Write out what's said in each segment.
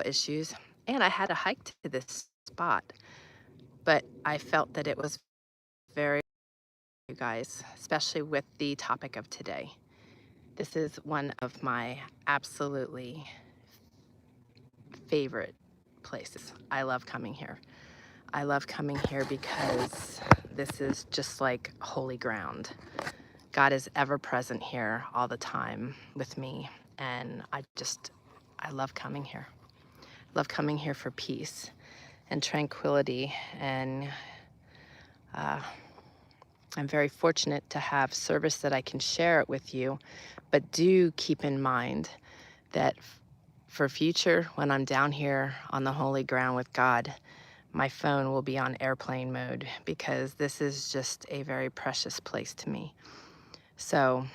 issues, and I had a hike to this spot, but I felt that it was very, you guys, especially with the topic of today. This is one of my absolutely favorite places. I love coming here. I love coming here because this is just like holy ground. God is ever present here all the time with me, and I love coming here. I love coming here for peace and tranquility, and I'm very fortunate to have service that I can share it with you, but do keep in mind that for future, when I'm down here on the holy ground with God, my phone will be on airplane mode because this is just a very precious place to me. So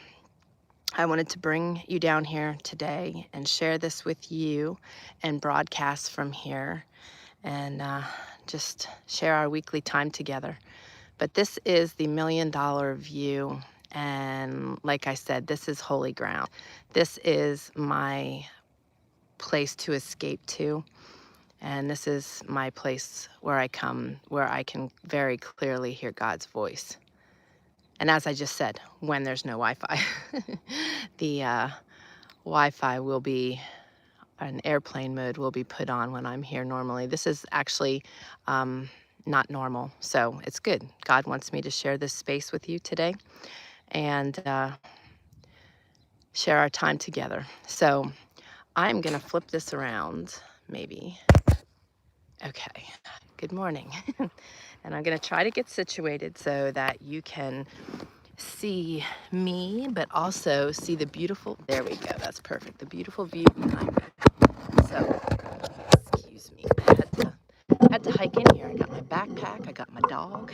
I wanted to bring you down here today and share this with you and broadcast from here and just share our weekly time together. But this is the $1 Million View, and like I said, this is holy ground. This is my place to escape to, and this is my place where I come, where I can very clearly hear God's voice. And as I just said, when there's no Wi-Fi, the Wi-Fi will be, an airplane mode will be put on when I'm here normally. This is actually not normal, so it's good. God wants me to share this space with you today and share our time together. So I'm gonna flip this around, maybe. Okay, good morning. And I'm gonna try to get situated so that you can see me, but also see the beautiful, there we go, that's perfect, the beautiful view behind me. So, excuse me, I had to hike in here. I got my backpack, I got my dog.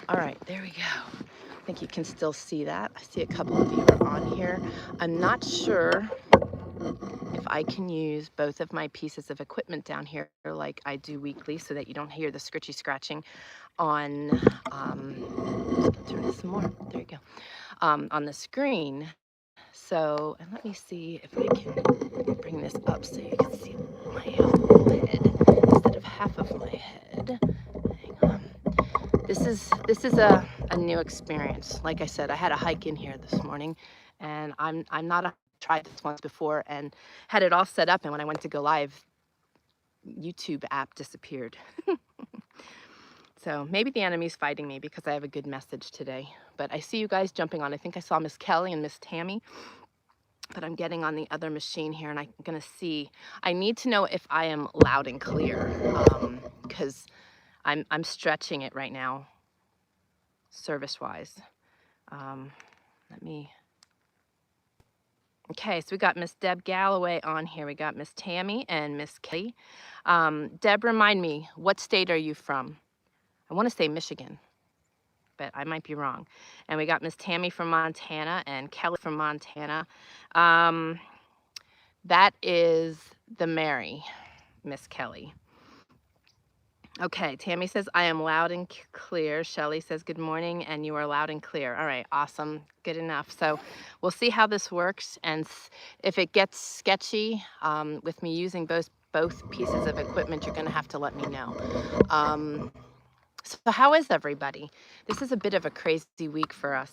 All right, there we go. I think you can still see that. I see a couple of you are on here. I'm not sure if I can use both of my pieces of equipment down here like I do weekly so that you don't hear the scritchy scratching on, just gonna turn this some more, there you go, on the screen. So, and let me see if I can bring this up so you can see my whole head instead of half of my head. Hang on. This is a new experience. Like I said, I had a hike in here this morning, and I'm not a tried this once before and had it all set up, and when I went to go live, YouTube app disappeared. So maybe the enemy's fighting me because I have a good message today. But I see you guys jumping on. I think I saw Miss Kelly and Miss Tammy, but I'm getting on the other machine here, and I'm gonna see. I need to know if I am loud and clear, because I'm stretching it right now, service-wise. Let me. Okay, so we got Miss Deb Galloway on here. We got Miss Tammy and Miss Kelly. Deb, remind me, what state are you from? I want to say Michigan, but I might be wrong. And we got Miss Tammy from Montana and Kelly from Montana. That is the Mary, Miss Kelly. Okay, Tammy says, I am loud and clear. Shelly says, good morning, and you are loud and clear. All right, awesome, good enough. So we'll see how this works, and if it gets sketchy with me using both pieces of equipment, you're gonna have to let me know. So how is everybody? This is a bit of a crazy week for us.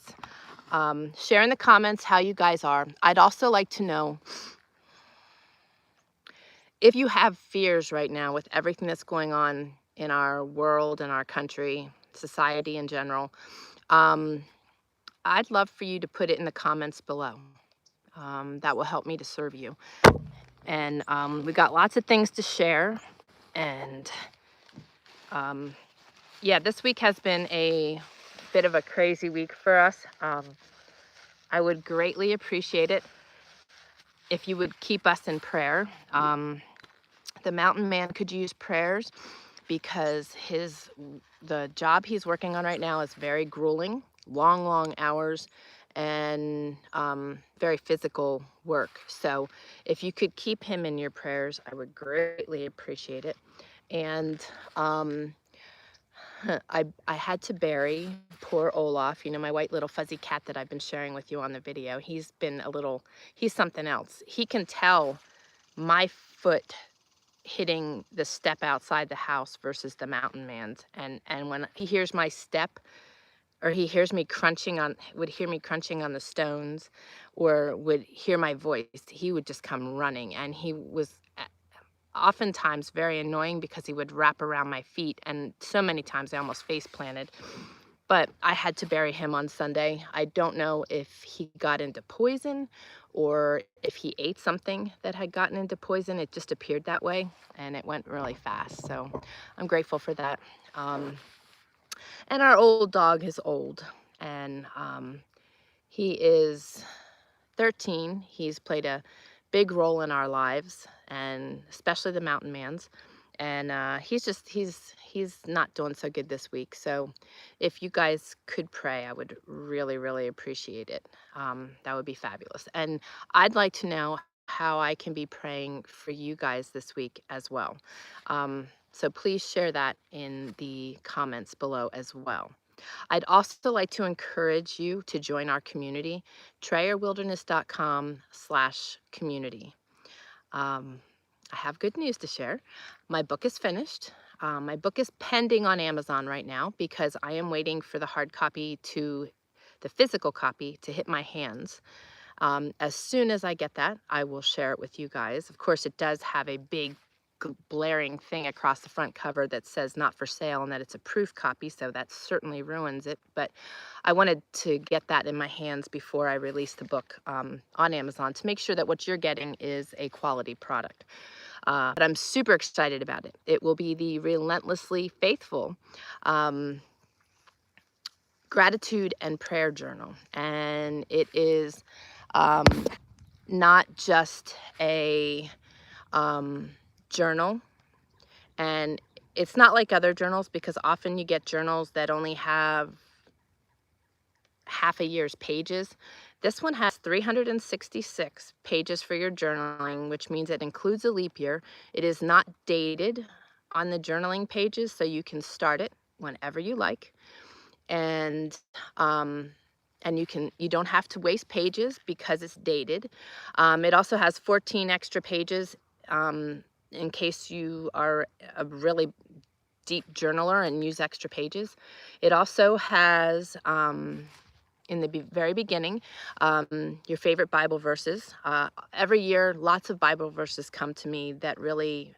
Share in the comments how you guys are. I'd also like to know if you have fears right now with everything that's going on in our world and our country, society in general. I'd love for you to put it in the comments below. That will help me to serve you. And we got lots of things to share. And yeah, this week has been a bit of a crazy week for us. I would greatly appreciate it if you would keep us in prayer. The mountain man could use prayers because the job he's working on right now is very grueling, long hours, and very physical work. So if you could keep him in your prayers, I would greatly appreciate it. And I had to bury poor Olaf, you know, my white little fuzzy cat that I've been sharing with you on the video. He's something else. He can tell my foot hitting the step outside the house versus the mountain man's. And when he hears my step, or he hears me crunching on, would hear me crunching on the stones, or would hear my voice, he would just come running. And he was oftentimes very annoying because he would wrap around my feet, and so many times I almost face planted. But I had to bury him on Sunday. I don't know if he got into poison or if he ate something that had gotten into poison. It just appeared that way, and it went really fast. So I'm grateful for that. And our old dog is old, and he is 13. He's played a big role in our lives, and especially the mountain man's. And he's not doing so good this week. So if you guys could pray, I would really, really appreciate it. That would be fabulous. And I'd like to know how I can be praying for you guys this week as well. So please share that in the comments below as well. I'd also like to encourage you to join our community, trayerwilderness.com/community. I have good news to share. My book is finished. My book is pending on Amazon right now because I am waiting for the the physical copy to hit my hands. As soon as I get that, I will share it with you guys. Of course, it does have a big blaring thing across the front cover that says not for sale and that it's a proof copy, so that certainly ruins it. But I wanted to get that in my hands before I release the book on Amazon to make sure that what you're getting is a quality product. But I'm super excited about it. It will be the Relentlessly Faithful Gratitude and Prayer Journal. And it is not just a journal, and it's not like other journals, because often you get journals that only have half a year's pages. This one has 366 pages for your journaling, which means it includes a leap year. It is not dated on the journaling pages, so you can start it whenever you like. And you don't have to waste pages because it's dated. It also has 14 extra pages in case you are a really deep journaler and use extra pages. It also has in the very beginning, your favorite Bible verses. Every year, lots of Bible verses come to me that really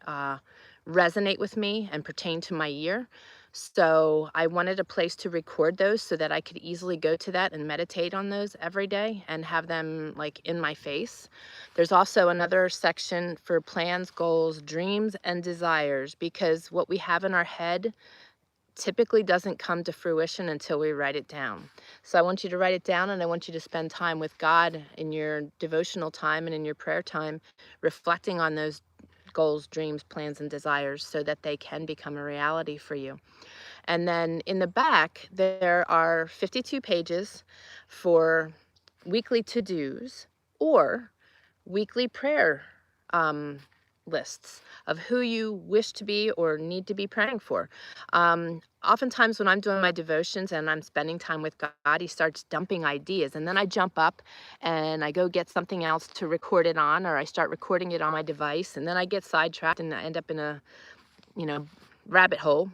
resonate with me and pertain to my year. So I wanted a place to record those so that I could easily go to that and meditate on those every day and have them like in my face. There's also another section for plans, goals, dreams, and desires, because what we have in our head typically doesn't come to fruition until we write it down. So I want you to write it down, and I want you to spend time with God in your devotional time and in your prayer time, reflecting on those goals, dreams, plans, and desires so that they can become a reality for you. And then in the back, there are 52 pages for weekly to-dos or weekly prayer lists of who you wish to be or need to be praying for. Oftentimes when I'm doing my devotions and I'm spending time with God, he starts dumping ideas, and then I jump up and I go get something else to record it on, or I start recording it on my device, and then I get sidetracked and I end up in a, rabbit hole.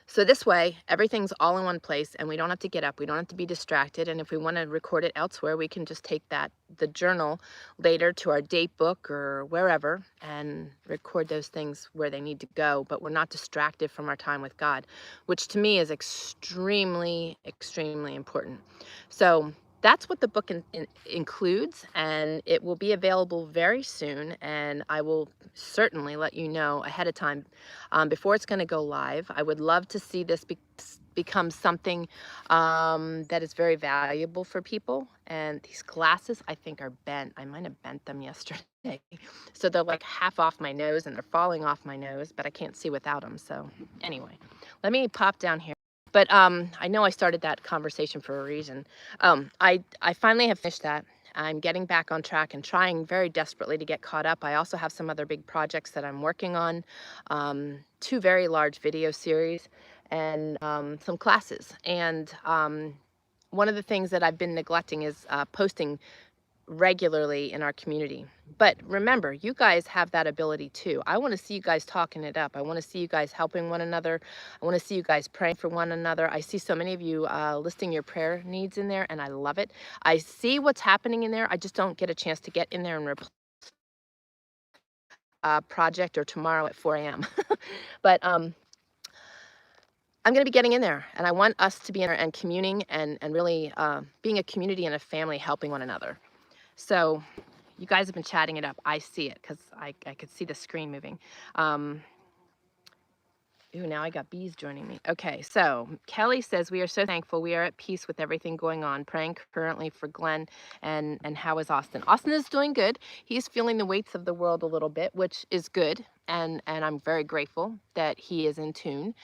So this way, everything's all in one place, and we don't have to get up. We don't have to be distracted. And if we want to record it elsewhere, we can just take the journal later to our date book or wherever and record those things where they need to go. But we're not distracted from our time with God, which to me is extremely, extremely important. So that's what the book includes, and it will be available very soon, and I will certainly let you know ahead of time before it's going to go live. I would love to see this become something that is very valuable for people. And these glasses, I think, are bent. I might have bent them yesterday. So they're like half off my nose, and they're falling off my nose, but I can't see without them. So anyway, let me pop down here. But I know I started that conversation for a reason. I finally have finished that. I'm getting back on track and trying very desperately to get caught up. I also have some other big projects that I'm working on, 2 very large video series and some classes. And one of the things that I've been neglecting is posting regularly in our community. But remember, you guys have that ability too. I want to see you guys talking it up. I want to see you guys helping one another. I want to see you guys praying for one another. I see so many of you listing your prayer needs in there, and I love it. I see what's happening in there. I just don't get a chance to get in there and reply project or tomorrow at 4 a.m. But I'm going to be getting in there, and I want us to be in there and communing and really being a community and a family helping one another. So you guys have been chatting it up. I see it because I could see the screen moving. Ooh, now I got bees joining me. Okay, so Kelly says, we are so thankful. We are at peace with everything going on. Praying currently for Glenn and how is Austin? Austin is doing good. He's feeling the weights of the world a little bit, which is good. And I'm very grateful that he is in tune.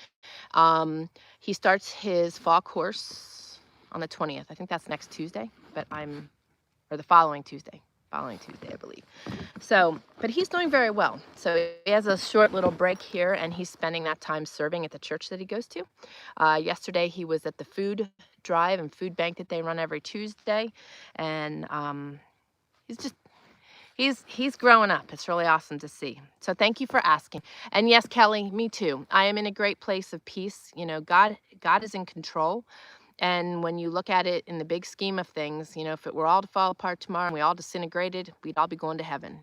He starts his fall course on the 20th. I think that's next Tuesday, or the following Tuesday, I believe. So, but he's doing very well. So he has a short little break here, and he's spending that time serving at the church that he goes to. Yesterday, he was at the food drive and food bank that they run every Tuesday, and he's growing up. It's really awesome to see. So thank you for asking. And yes, Kelly, me too. I am in a great place of peace. You know, God is in control. And when you look at it in the big scheme of things, you know, if it were all to fall apart tomorrow and we all disintegrated, we'd all be going to heaven.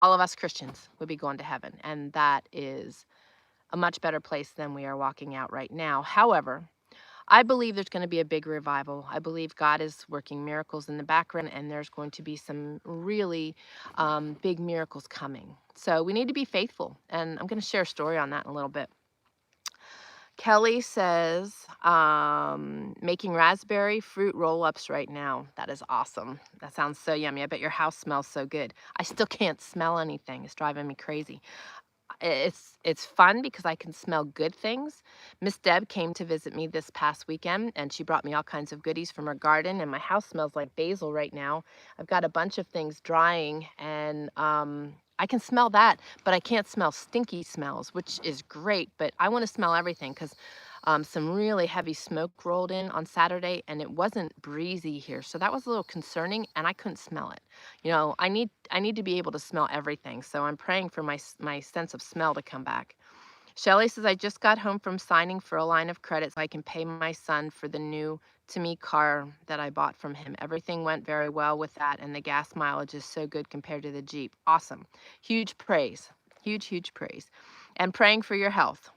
All of us Christians would be going to heaven. And that is a much better place than we are walking out right now. However, I believe there's going to be a big revival. I believe God is working miracles in the background, and there's going to be some really big miracles coming. So we need to be faithful. And I'm going to share a story on that in a little bit. Kelly says, making raspberry fruit roll-ups right now. That is awesome. That sounds so yummy. I bet your house smells so good. I still can't smell anything. It's driving me crazy. It's fun because I can smell good things. Miss Deb came to visit me this past weekend, and she brought me all kinds of goodies from her garden, and my house smells like basil right now. I've got a bunch of things drying, and I can smell that, but I can't smell stinky smells, which is great, but I want to smell everything because some really heavy smoke rolled in on Saturday, and it wasn't breezy here, so that was a little concerning, and I couldn't smell it. You know, I need to be able to smell everything, so I'm praying for my sense of smell to come back. Shelly says, I just got home from signing for a line of credit so I can pay my son for the new to me car that I bought from him. Everything went very well with that, and the gas mileage is so good compared to the Jeep. Awesome. Huge praise. Huge praise. And praying for your health.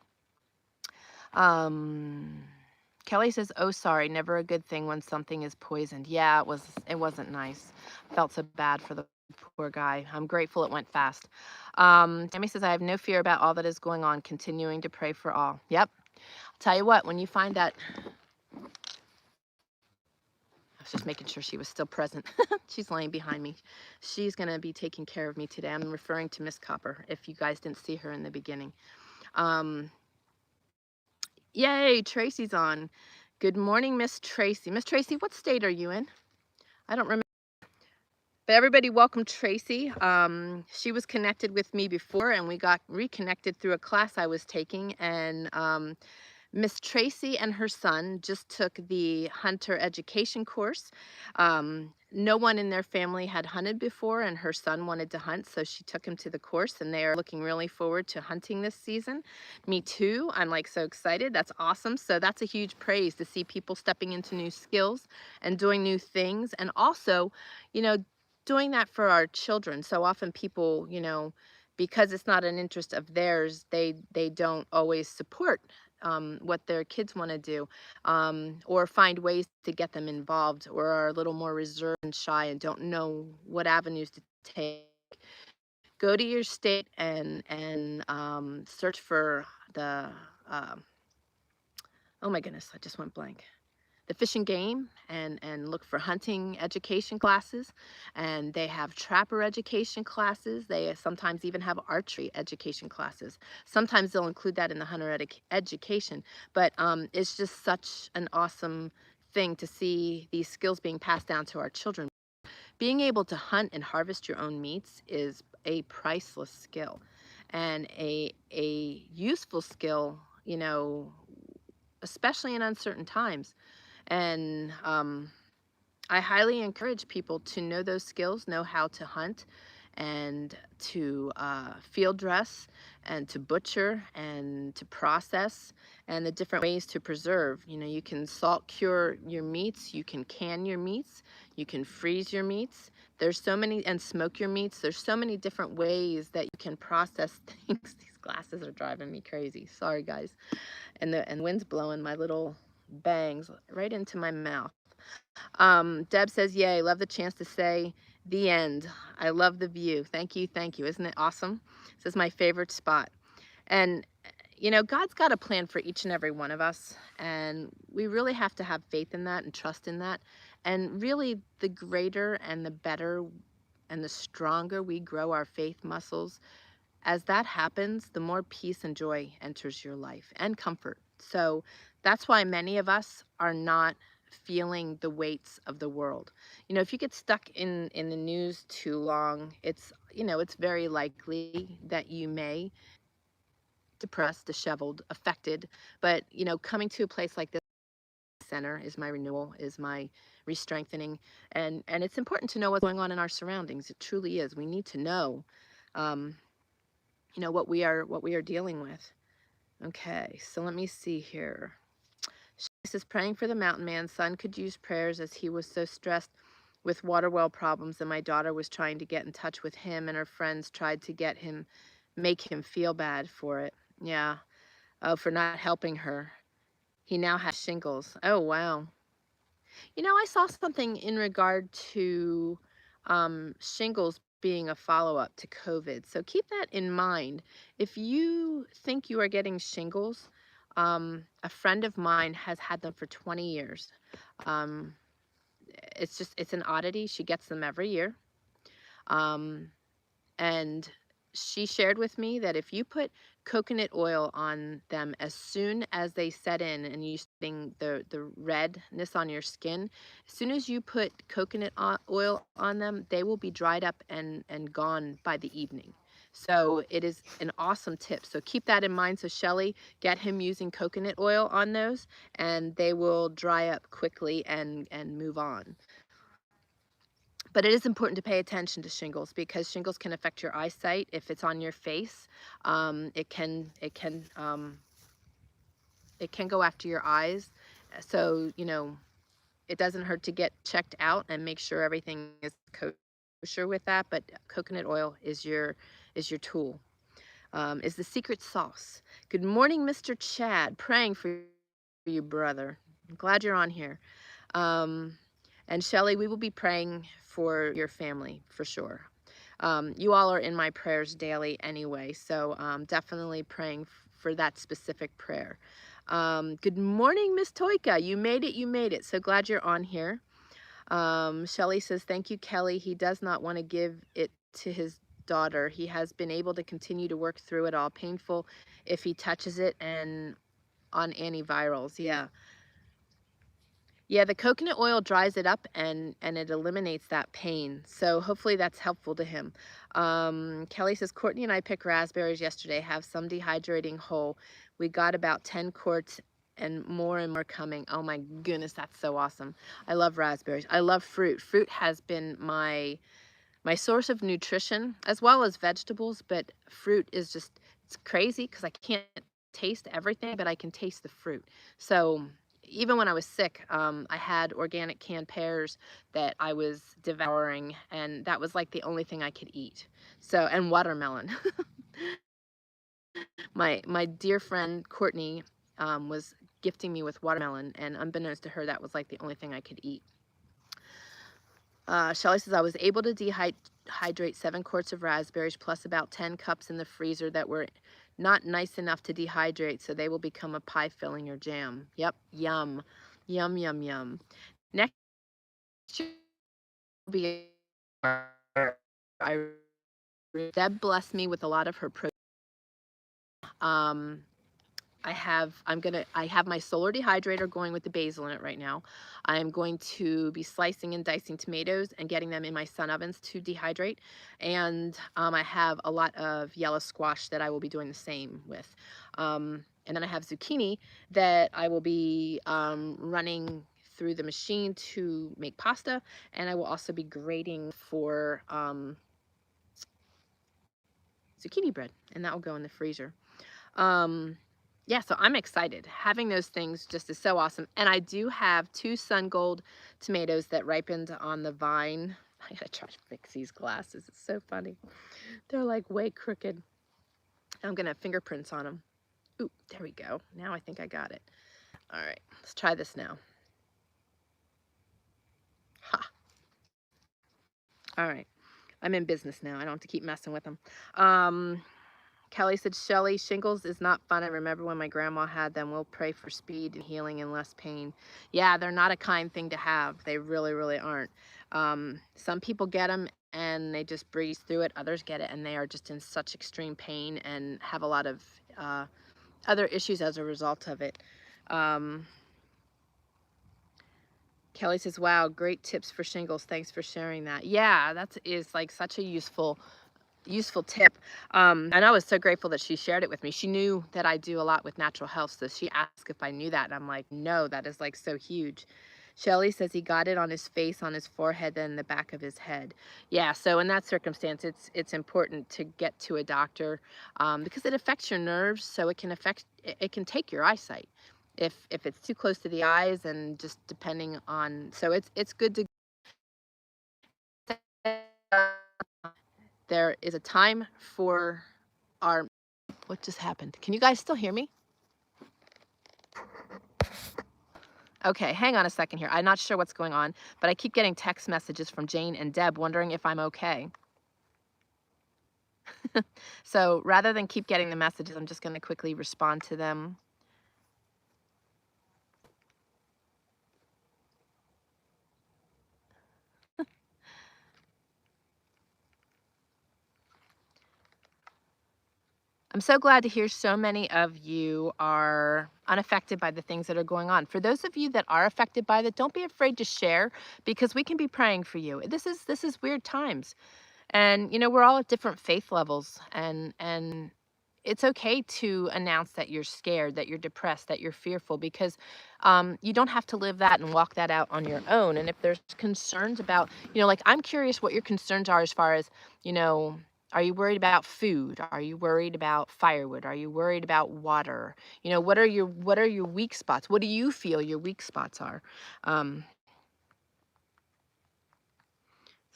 Kelly says, oh, sorry, never a good thing when something is poisoned. Yeah, it wasn't nice. Felt so bad for the poor guy. I'm grateful it went fast. Tammy says, I have no fear about all that is going on, continuing to pray for all. Yep. I'll tell you what, when you find that, I was just making sure she was still present. She's laying behind me. She's going to be taking care of me today. I'm referring to Miss Copper, if you guys didn't see her in the beginning. Yay, Tracy's on. Good morning, Miss Tracy. Miss Tracy, what state are you in? I don't remember. But everybody, welcome Tracy. She was connected with me before, and we got reconnected through a class I was taking. And Miss Tracy and her son just took the hunter education course. No one in their family had hunted before, and her son wanted to hunt, so she took him to the course, and they are looking really forward to hunting this season. Me too. I'm like so excited. That's awesome. So that's a huge praise to see people stepping into new skills and doing new things, and also, you know, doing that for our children. So often people, you know, because it's not an interest of theirs, they don't always support what their kids want to do, or find ways to get them involved, or are a little more reserved and shy and don't know what avenues to take. Go to your state and search for the oh my goodness, I just went blank. The Fish and Game, and look for hunting education classes, and they have trapper education classes. They sometimes even have archery education classes. Sometimes they'll include that in the hunter education, but it's just such an awesome thing to see these skills being passed down to our children. Being able to hunt and harvest your own meats is a priceless skill, and a useful skill, you know, especially in uncertain times. And I highly encourage people to know those skills, know how to hunt and to field dress and to butcher and to process and the different ways to preserve. You know, you can salt cure your meats, you can can your meats, you can freeze your meats. There's so many, and smoke your meats. There's so many different ways that you can process things. These glasses are driving me crazy. Sorry, guys. And the wind's blowing my little bangs right into my mouth. Deb says, yay, love the chance to say the end. I love the view. Thank you, thank you. Isn't it awesome? This is my favorite spot. And, you know, God's got a plan for each and every one of us. And we really have to have faith in that and trust in that. And really, the greater and the better and the stronger we grow our faith muscles, as that happens, the more peace and joy enters your life and comfort. So that's why many of us are not feeling the weights of the world. You know, if you get stuck in the news too long, it's, you know, it's very likely that you may depressed, disheveled, affected. But, you know, coming to a place like this center is my renewal, is my re-strengthening. And it's important to know what's going on in our surroundings. It truly is. We need to know um, you know, what we are dealing with. Okay, so let me see here. She says, praying for the mountain man. Son could use prayers as he was so stressed with water well problems, and my daughter was trying to get in touch with him, and her friends tried to get him, make him feel bad for it. Yeah. Oh, for not helping her. He now has shingles. Oh, wow. You know, I saw something in regard to shingles being a follow-up to COVID. So keep that in mind. If you think you are getting shingles, a friend of mine has had them for 20 years. Um, it's an oddity. She gets them every year. Um, and she shared with me that if you put coconut oil on them as soon as they set in and you seeing the redness on your skin, as soon as you put coconut oil on them, they will be dried up and gone by the evening. So it is an awesome tip. So keep that in mind. So Shelly, get him using coconut oil on those and they will dry up quickly and move on. But it is important to pay attention to shingles because shingles can affect your eyesight if it's on your face. It can go after your eyes. So, you know, it doesn't hurt to get checked out and make sure everything is kosher with that. But coconut oil is your tool. Is the secret sauce. Good morning, Mr. Chad. Praying for you, brother. I'm glad you're on here. And Shelly, we will be praying for your family for sure. You all are in my prayers daily anyway, so definitely praying for that specific prayer. Good morning, Miss Toika. You made it, you made it. So glad you're on here. Shelly says, thank you, Kelly. He does not want to give it to his daughter. He has been able to continue to work through it all. Painful if he touches it and on antivirals. Yeah. Yeah, the coconut oil dries it up and it eliminates that pain. So hopefully that's helpful to him. Kelly says, Courtney and I picked raspberries yesterday, have some dehydrating whole. We got about 10 quarts and more coming. Oh my goodness, that's so awesome. I love raspberries. I love fruit. Fruit has been my source of nutrition as well as vegetables, but fruit is just, it's crazy because I can't taste everything, but I can taste the fruit. So even when I was sick, I had organic canned pears that I was devouring, and that was like the only thing I could eat. So, and watermelon. My dear friend Courtney was gifting me with watermelon, and unbeknownst to her, that was like the only thing I could eat. Shelly says, I was able to dehydrate 7 quarts of raspberries plus about 10 cups in the freezer that were not nice enough to dehydrate, so they will become a pie filling or jam. Yep, yum. Yum, yum, yum. Next year will be Deb blessed me with a lot of her protein. I have my solar dehydrator going with the basil in it right now. I'm going to be slicing and dicing tomatoes and getting them in my sun ovens to dehydrate. And I have a lot of yellow squash that I will be doing the same with. And then I have zucchini that I will be running through the machine to make pasta, and I will also be grating for zucchini bread, and that will go in the freezer. Yeah, so I'm excited. Having those things just is so awesome. And I do have 2 sun gold tomatoes that ripened on the vine. I gotta try to fix these glasses. It's so funny. They're like way crooked. I'm gonna have fingerprints on them. Ooh, there we go. Now I think I got it. All right, let's try this now. Ha. All right, I'm in business now. I don't have to keep messing with them. Kelly said, Shelly, shingles is not fun. I remember when my grandma had them. We'll pray for speed and healing and less pain. Yeah, they're not a kind thing to have. They really, really aren't. Some people get them and they just breeze through it. Others get it and they are just in such extreme pain and have a lot of other issues as a result of it. Kelly says, wow, great tips for shingles. Thanks for sharing that. Yeah, that is like such a useful tip. And I was so grateful that she shared it with me. She knew that I do a lot with natural health, so she asked if I knew that, and I'm like, no, that is like so huge. Shelly says he got it on his face, on his forehead, then the back of his head. Yeah, so in that circumstance, it's important to get to a doctor because it affects your nerves, so it can take your eyesight if it's too close to the eyes, and just depending on, so it's good to. There is a time for our, what just happened? Can you guys still hear me? Okay, hang on a second here. I'm not sure what's going on, but I keep getting text messages from Jane and Deb wondering if I'm okay. So rather than keep getting the messages, I'm just going to quickly respond to them. I'm so glad to hear so many of you are unaffected by the things that are going on. For those of you that are affected by that, don't be afraid to share, because we can be praying for you. This is weird times. And we're all at different faith levels, and it's okay to announce that you're scared, that you're depressed, that you're fearful, because you don't have to live that and walk that out on your own. And if there's concerns about, like, I'm curious what your concerns are as far as, are you worried about food? Are you worried about firewood? Are you worried about water? What are your weak spots? What do you feel your weak spots are? So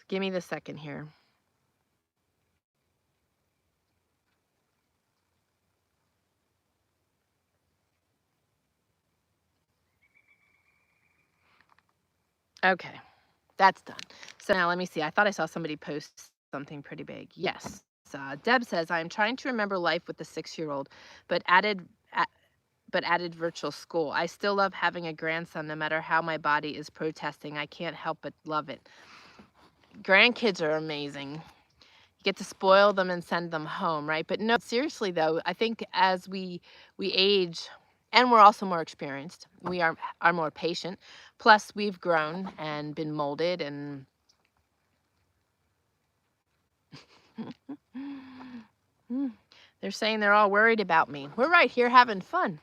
give me the second here. Okay. That's done. So now let me see. I thought I saw somebody post something pretty big. Yes. Deb says, I'm trying to remember life with the 6-year-old, but added virtual school. I still love having a grandson no matter how my body is protesting. I can't help but love it. Grandkids are amazing. You get to spoil them and send them home, right? But no, seriously though, I think as we age, and we're also more experienced, we are more patient. Plus we've grown and been molded, and they're saying they're all worried about me. We're right here having fun.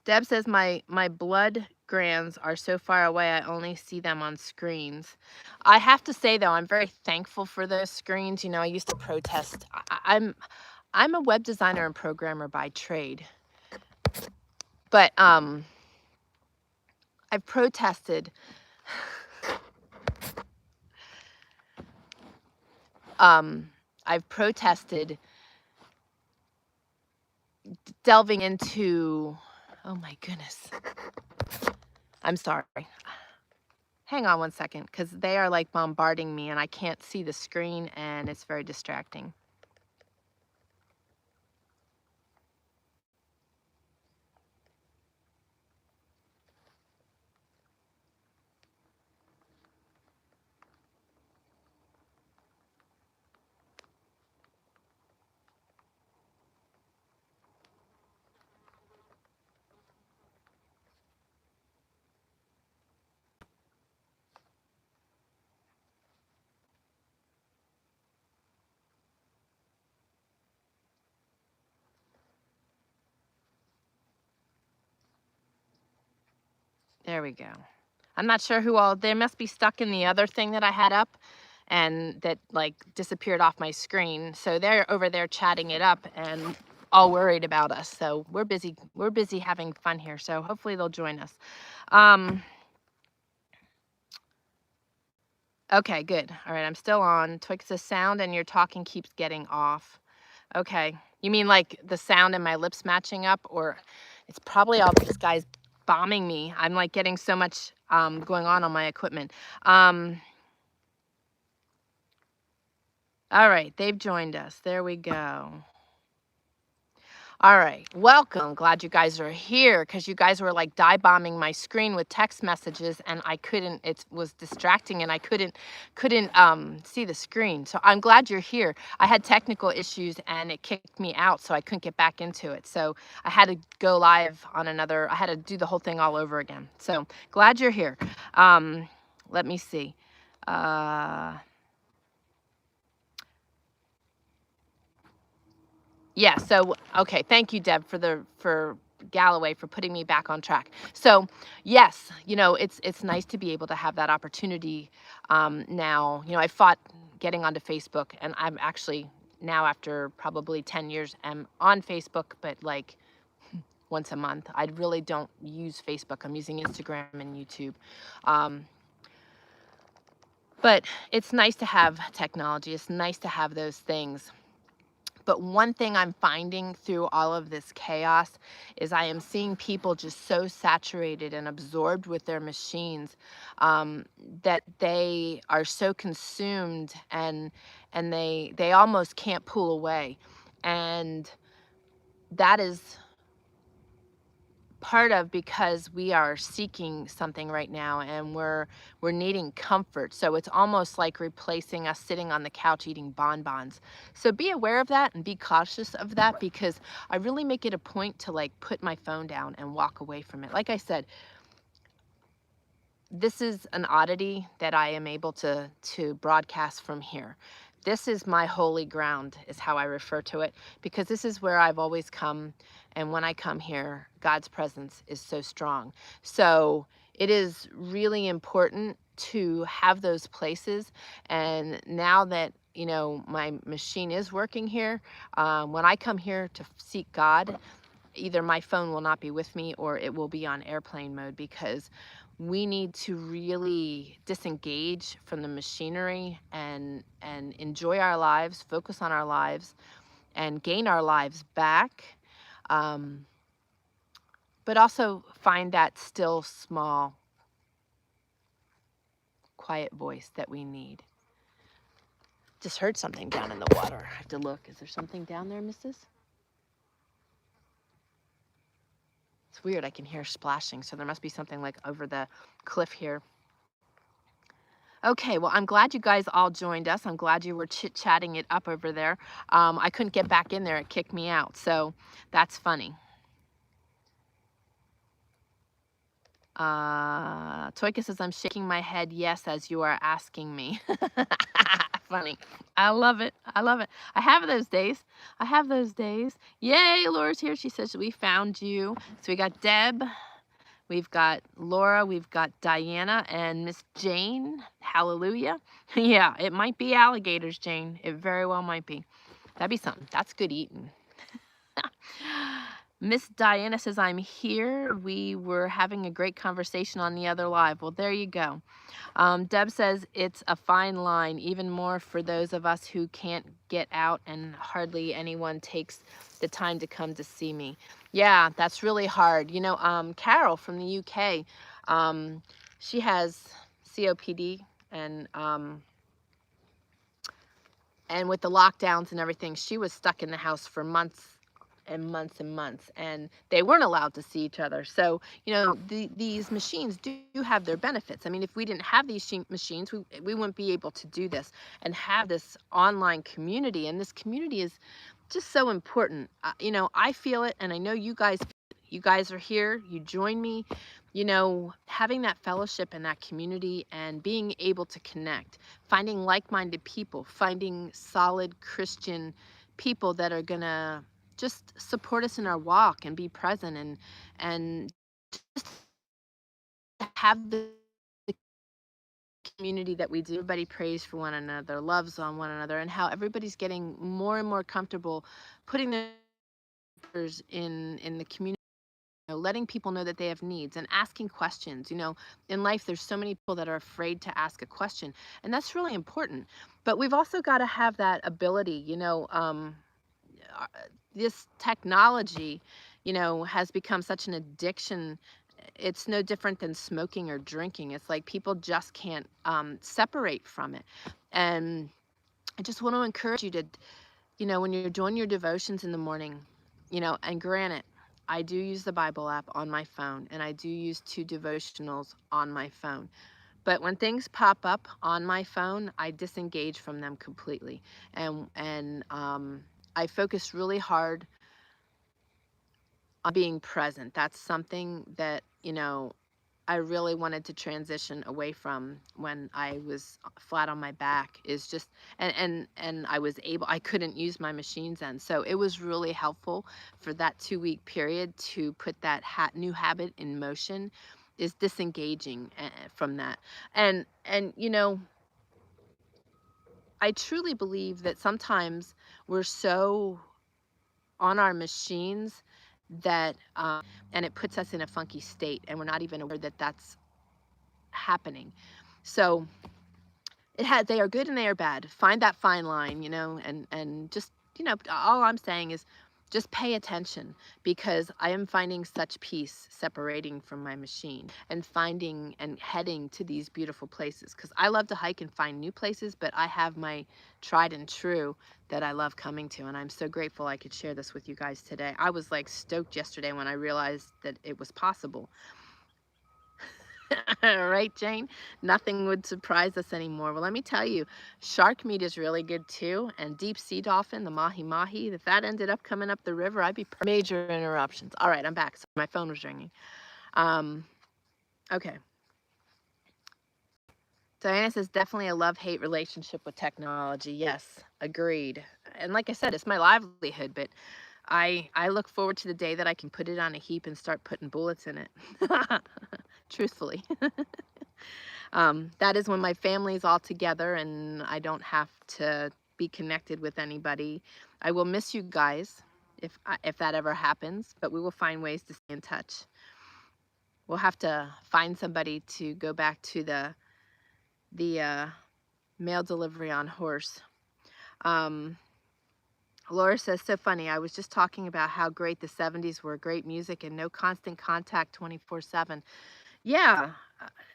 Deb says my blood glands are so far away I only see them on screens. I have to say though, I'm very thankful for those screens. I used to protest. I'm a web designer and programmer by trade, but I've protested. I've protested delving into, oh my goodness. I'm sorry. Hang on one second, because they are like bombarding me and I can't see the screen and it's very distracting. There we go. I'm not sure who all, they must be stuck in the other thing that I had up and that like disappeared off my screen. So they're over there chatting it up and all worried about us. So we're busy having fun here. So hopefully they'll join us. Okay, good. All right, I'm still on. Twix, the sound and your talking keeps getting off. Okay. You mean like the sound and my lips matching up, or it's probably all these guys bombing me. I'm like getting so much going on my equipment. All right, they've joined us. There we go. All right, welcome. Glad you guys are here because you guys were like dive bombing my screen with text messages and I couldn't, it was distracting and I couldn't see the screen. So I'm glad you're here. I had technical issues and it kicked me out so I couldn't get back into it. So I had to go live on another, I had to do the whole thing all over again. So glad you're here. Let me see. Yeah, so okay, thank you, Deb, for Galloway for putting me back on track. So yes, you know, it's nice to be able to have that opportunity now. You know, I fought getting onto Facebook, and I'm actually now after probably 10 years am on Facebook, but like once a month. I really don't use Facebook. I'm using Instagram and YouTube. But it's nice to have technology. It's nice to have those things. But one thing I'm finding through all of this chaos is I am seeing people just so saturated and absorbed with their machines that they are so consumed and they almost can't pull away. And that is part of because we are seeking something right now and we're needing comfort. So it's almost like replacing us sitting on the couch eating bonbons. So be aware of that and be cautious of that, because I really make it a point to like put my phone down and walk away from it. Like I said, this is an oddity that I am able to broadcast from here. This is my holy ground, is how I refer to it, because this is where I've always come. And when I come here, God's presence is so strong. So it is really important to have those places. And now that, you know, my machine is working here, when I come here to seek God, either my phone will not be with me or it will be on airplane mode, because we need to really disengage from the machinery and enjoy our lives, focus on our lives, and gain our lives back. But also find that still small, quiet voice that we need. Just heard something down in the water. I have to look. Is there something down there, missus? It's weird. I can hear splashing, so there must be something like over the cliff here. Okay, well, I'm glad you guys all joined us. I'm glad you were chit-chatting it up over there. I couldn't get back in there. It kicked me out, so that's funny. Toyka says, I'm shaking my head yes as you are asking me. Funny. I love it. I love it. I have those days. I have those days. Yay, Laura's here. She says, we found you. So we got Deb. We've got Laura, we've got Diana, and Miss Jane. Hallelujah. Yeah, it might be alligators, Jane. It very well might be. That'd be something. That's good eating. Miss Diana says, I'm here. We were having a great conversation on the other live. Well, there you go. Deb says, it's a fine line, even more for those of us who can't get out and hardly anyone takes the time to come to see me. Yeah, that's really hard. You know, Carol from the UK, she has COPD and with the lockdowns and everything, she was stuck in the house for months and months and months, and they weren't allowed to see each other. So, you know, these machines do have their benefits. I mean, if we didn't have these machines, we wouldn't be able to do this and have this online community. And this community is just so important. You know, I feel it, and I know you guys are here, you join me. You know, having that fellowship and that community and being able to connect, finding like-minded people, finding solid Christian people that are gonna just support us in our walk and be present and have the community that we do. Everybody prays for one another, loves on one another, and how everybody's getting more and more comfortable putting their in the community, letting people know that they have needs and asking questions. In life, there's so many people that are afraid to ask a question, and that's really important. But we've also got to have that ability. Uh, this technology, has become such an addiction. It's no different than smoking or drinking. It's like people just can't separate from it. And I just want to encourage you to, when you're doing your devotions in the morning, and granted, I do use the Bible app on my phone, and I do use 2 devotionals on my phone. But when things pop up on my phone, I disengage from them completely. And I focus really hard on being present. That's something that, I really wanted to transition away from when I was flat on my back, is just, and I couldn't use my machines then. So it was really helpful for that 2-week period to put that new habit in motion, is disengaging from that. And I truly believe that sometimes we're so on our machines that and it puts us in a funky state, and we're not even aware that that's happening. So they are good and they are bad. Find that fine line, and just, all I'm saying is just pay attention, because I am finding such peace separating from my machine and finding and heading to these beautiful places, because I love to hike and find new places, but I have my tried and true that I love coming to, and I'm so grateful I could share this with you guys today. I was like stoked yesterday when I realized that it was possible. Right, Jane? Nothing would surprise us anymore. Well, let me tell you, shark meat is really good too, and deep sea dolphin, the mahi-mahi, if that ended up coming up the river, I'd be major interruptions. All right, I'm back. So my phone was ringing. Okay. Diana says, definitely a love-hate relationship with technology. Yes, agreed. And like I said, it's my livelihood, but I look forward to the day that I can put it on a heap and start putting bullets in it. Truthfully. That is when my family is all together and I don't have to be connected with anybody. I will miss you guys if that ever happens, but we will find ways to stay in touch. We'll have to find somebody to go back to the mail delivery on horse. Laura says, so funny. I was just talking about how great the 70s were, great music and no constant contact 24/7. Yeah,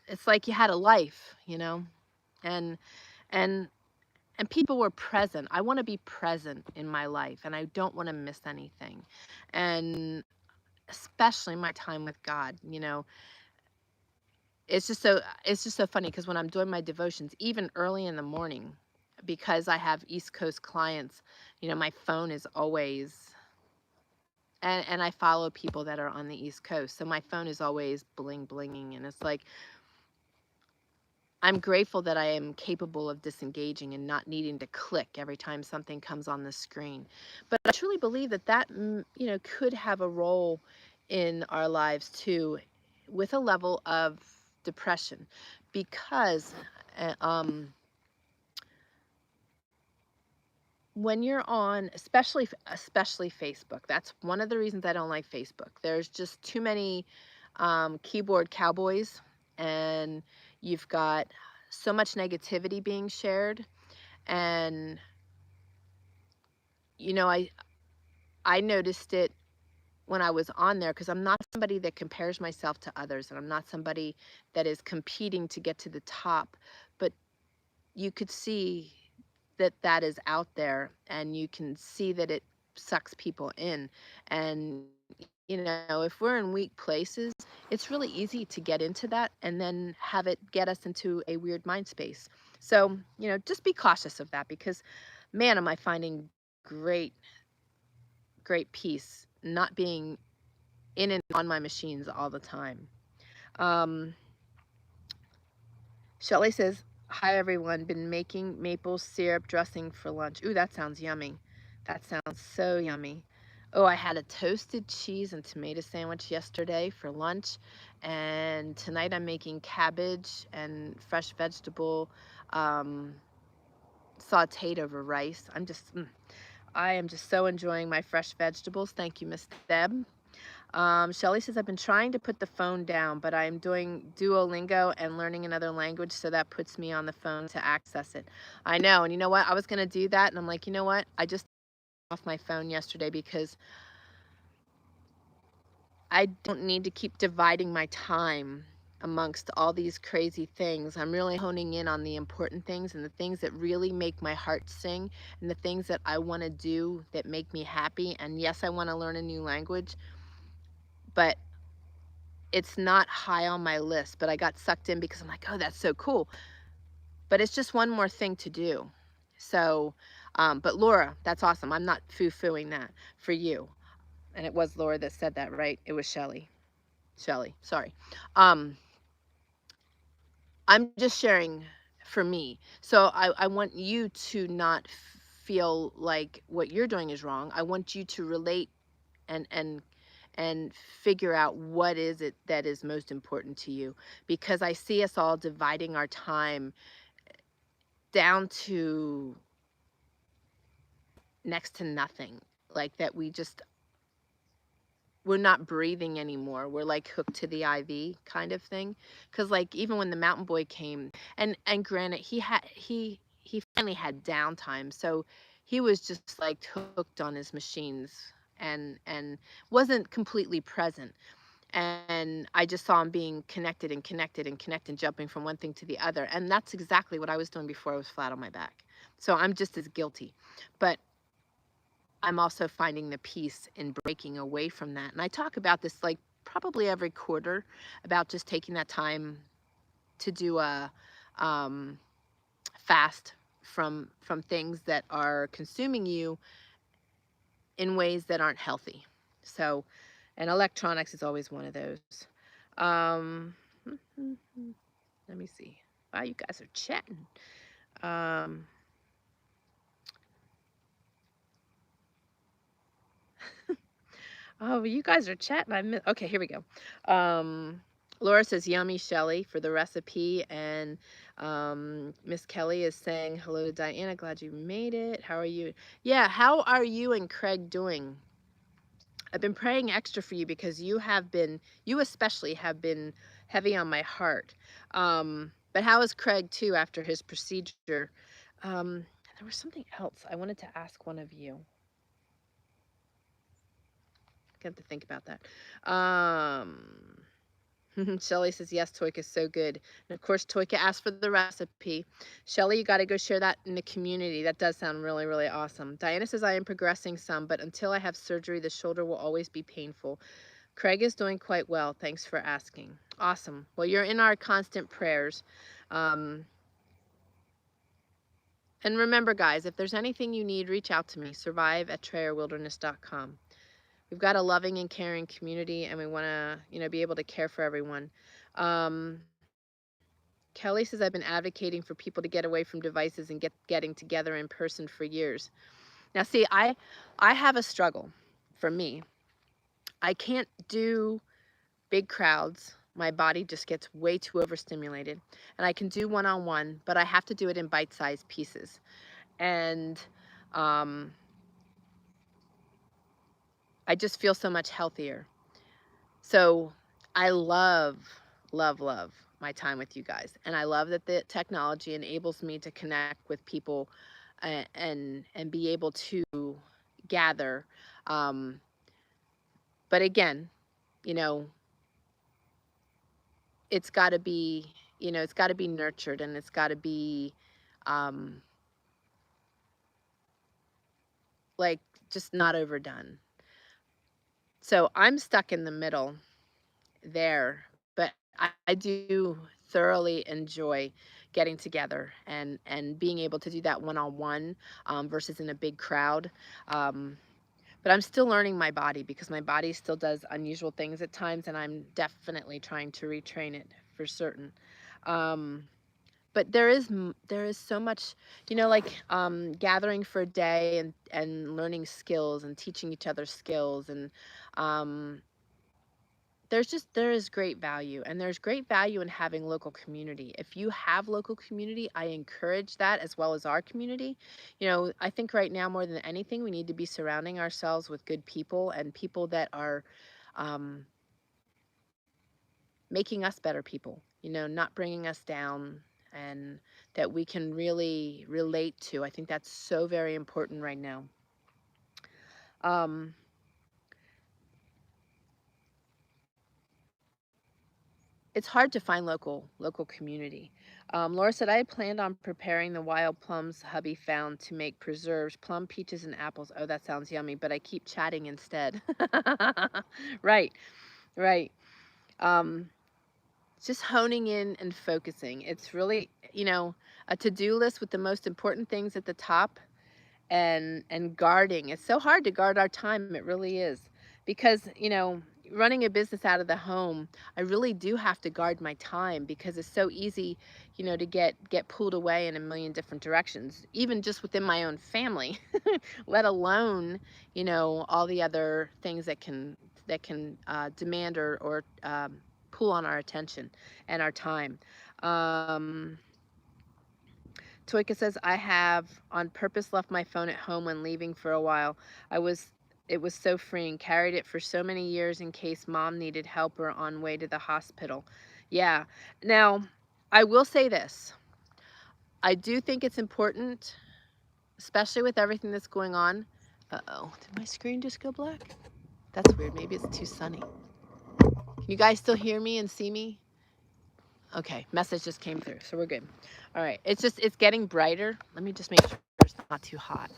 it's like you had a life, and and and people were present. I want to be present in my life, and I don't want to miss anything. And especially my time with God, it's just so funny, because when I'm doing my devotions, even early in the morning, because I have East Coast clients, my phone is always, and I follow people that are on the East Coast, so my phone is always bling blinging, and it's like, I'm grateful that I am capable of disengaging and not needing to click every time something comes on the screen. But I truly believe that could have a role in our lives too, with a level of depression, because uh, um, when you're on, especially Facebook, that's one of the reasons I don't like Facebook. There's just too many keyboard cowboys, and you've got so much negativity being shared. And I noticed it when I was on there, because I'm not somebody that compares myself to others, and I'm not somebody that is competing to get to the top. But you could see that is out there, and you can see that it sucks people in. And if we're in weak places, it's really easy to get into that and then have it get us into a weird mind space. So just be cautious of that, because man, am I finding great peace not being in and on my machines all the time. um Shelly says, hi everyone, been making maple syrup dressing for lunch. Ooh, that sounds yummy. That sounds so yummy. Oh, I had a toasted cheese and tomato sandwich yesterday for lunch, and tonight I'm making cabbage and fresh vegetable um, sauteed over rice. I am just so enjoying my fresh vegetables. Thank you, Miss Deb. Shelly says, I've been trying to put the phone down, but I'm doing Duolingo and learning another language, so that puts me on the phone to access it. I know, and you know what? I was going to do that, and I'm like, you know what? I just off my phone yesterday because I don't need to keep dividing my time amongst all these crazy things. I'm really honing in on the important things and the things that really make my heart sing and the things that I want to do that make me happy. And yes, I want to learn a new language, but it's not high on my list. But I got sucked in because I'm like, oh, that's so cool. But it's just one more thing to do. So, but Laura, that's awesome. I'm not foo-fooing that for you. And it was Laura that said that, right? It was Shelly. Shelly, sorry. Um, I'm just sharing for me. So I want you to not feel like what you're doing is wrong. I want you to relate and and figure out what is it that is most important to you, because I see us all dividing our time down to next to nothing. Like that we're not breathing anymore. We're like hooked to the IV kind of thing. Cause like even when the mountain boy came, and granted he finally had downtime. So he was just like hooked on his machines and wasn't completely present. And I just saw him being connected and connected and connected, jumping from one thing to the other. And that's exactly what I was doing before I was flat on my back. So I'm just as guilty. But I'm also finding the peace in breaking away from that. And I talk about this like probably every quarter about just taking that time to do a um, fast from things that are consuming you in ways that aren't healthy. So, and electronics is always one of those. Um, let me see. Wow, you guys are chatting. Um, Oh, you guys are chatting. Okay, here we go. Laura says, yummy, Shelly, for the recipe. And Miss Kelly is saying, hello to Diana. Glad you made it. How are you? Yeah, how are you and Craig doing? I've been praying extra for you because you especially have been heavy on my heart. But how is Craig, too, after his procedure? There was something else I wanted to ask one of you. I have to think about that. Shelly says, yes, Toika is so good. And of course, Toika asked for the recipe. Shelly, you got to go share that in the community. That does sound really, really awesome. Diana says, I am progressing some, but until I have surgery, the shoulder will always be painful. Craig is doing quite well. Thanks for asking. Awesome. Well, you're in our constant prayers. And remember, guys, if there's anything you need, reach out to me. survive@trayerwilderness.com. We've got a loving and caring community, and we want to, be able to care for everyone. Kelly says, I've been advocating for people to get away from devices and getting together in person for years. Now, see, I have a struggle for me. I can't do big crowds. My body just gets way too overstimulated. And I can do one-on-one, but I have to do it in bite-sized pieces. And I just feel so much healthier. So I love, love, love my time with you guys. And I love that the technology enables me to connect with people and be able to gather. But again, you know, it's got to be, it's got to be nurtured, and it's got to be um, like just not overdone. So I'm stuck in the middle there, but I do thoroughly enjoy getting together and being able to do that one-on-one versus in a big crowd. But I'm still learning my body because my body still does unusual things at times, and I'm definitely trying to retrain it for certain. but there is so much, like gathering for a day and learning skills and teaching each other skills, and um, there is great value, and there's great value in having local community. If you have local community, I encourage that, as well as our community. I think right now more than anything, we need to be surrounding ourselves with good people, and people that are um, making us better people, not bringing us down, and that we can really relate to. I think that's so very important right now. Um, it's hard to find local community. Laura said, I had planned on preparing the wild plums hubby found to make preserves, plum, peaches, and apples. Oh, that sounds yummy, but I keep chatting instead. Right, right. Um, just honing in and focusing. It's really, a to-do list with the most important things at the top, and guarding. It's so hard to guard our time. It really is. Because, running a business out of the home, I really do have to guard my time, because it's so easy, to get pulled away in a million different directions, even just within my own family, let alone, all the other things that can demand or pull on our attention and our time. Um, Toika says, I have on purpose left my phone at home when leaving for a while. It was so freeing. Carried it for so many years in case mom needed help or on way to the hospital. Yeah. Now, I will say this. I do think it's important, especially with everything that's going on. Uh-oh, did my screen just go black? That's weird. Maybe it's too sunny. Can you guys still hear me and see me? Okay, message just came through, so we're good. All right, it's getting brighter. Let me just make sure it's not too hot.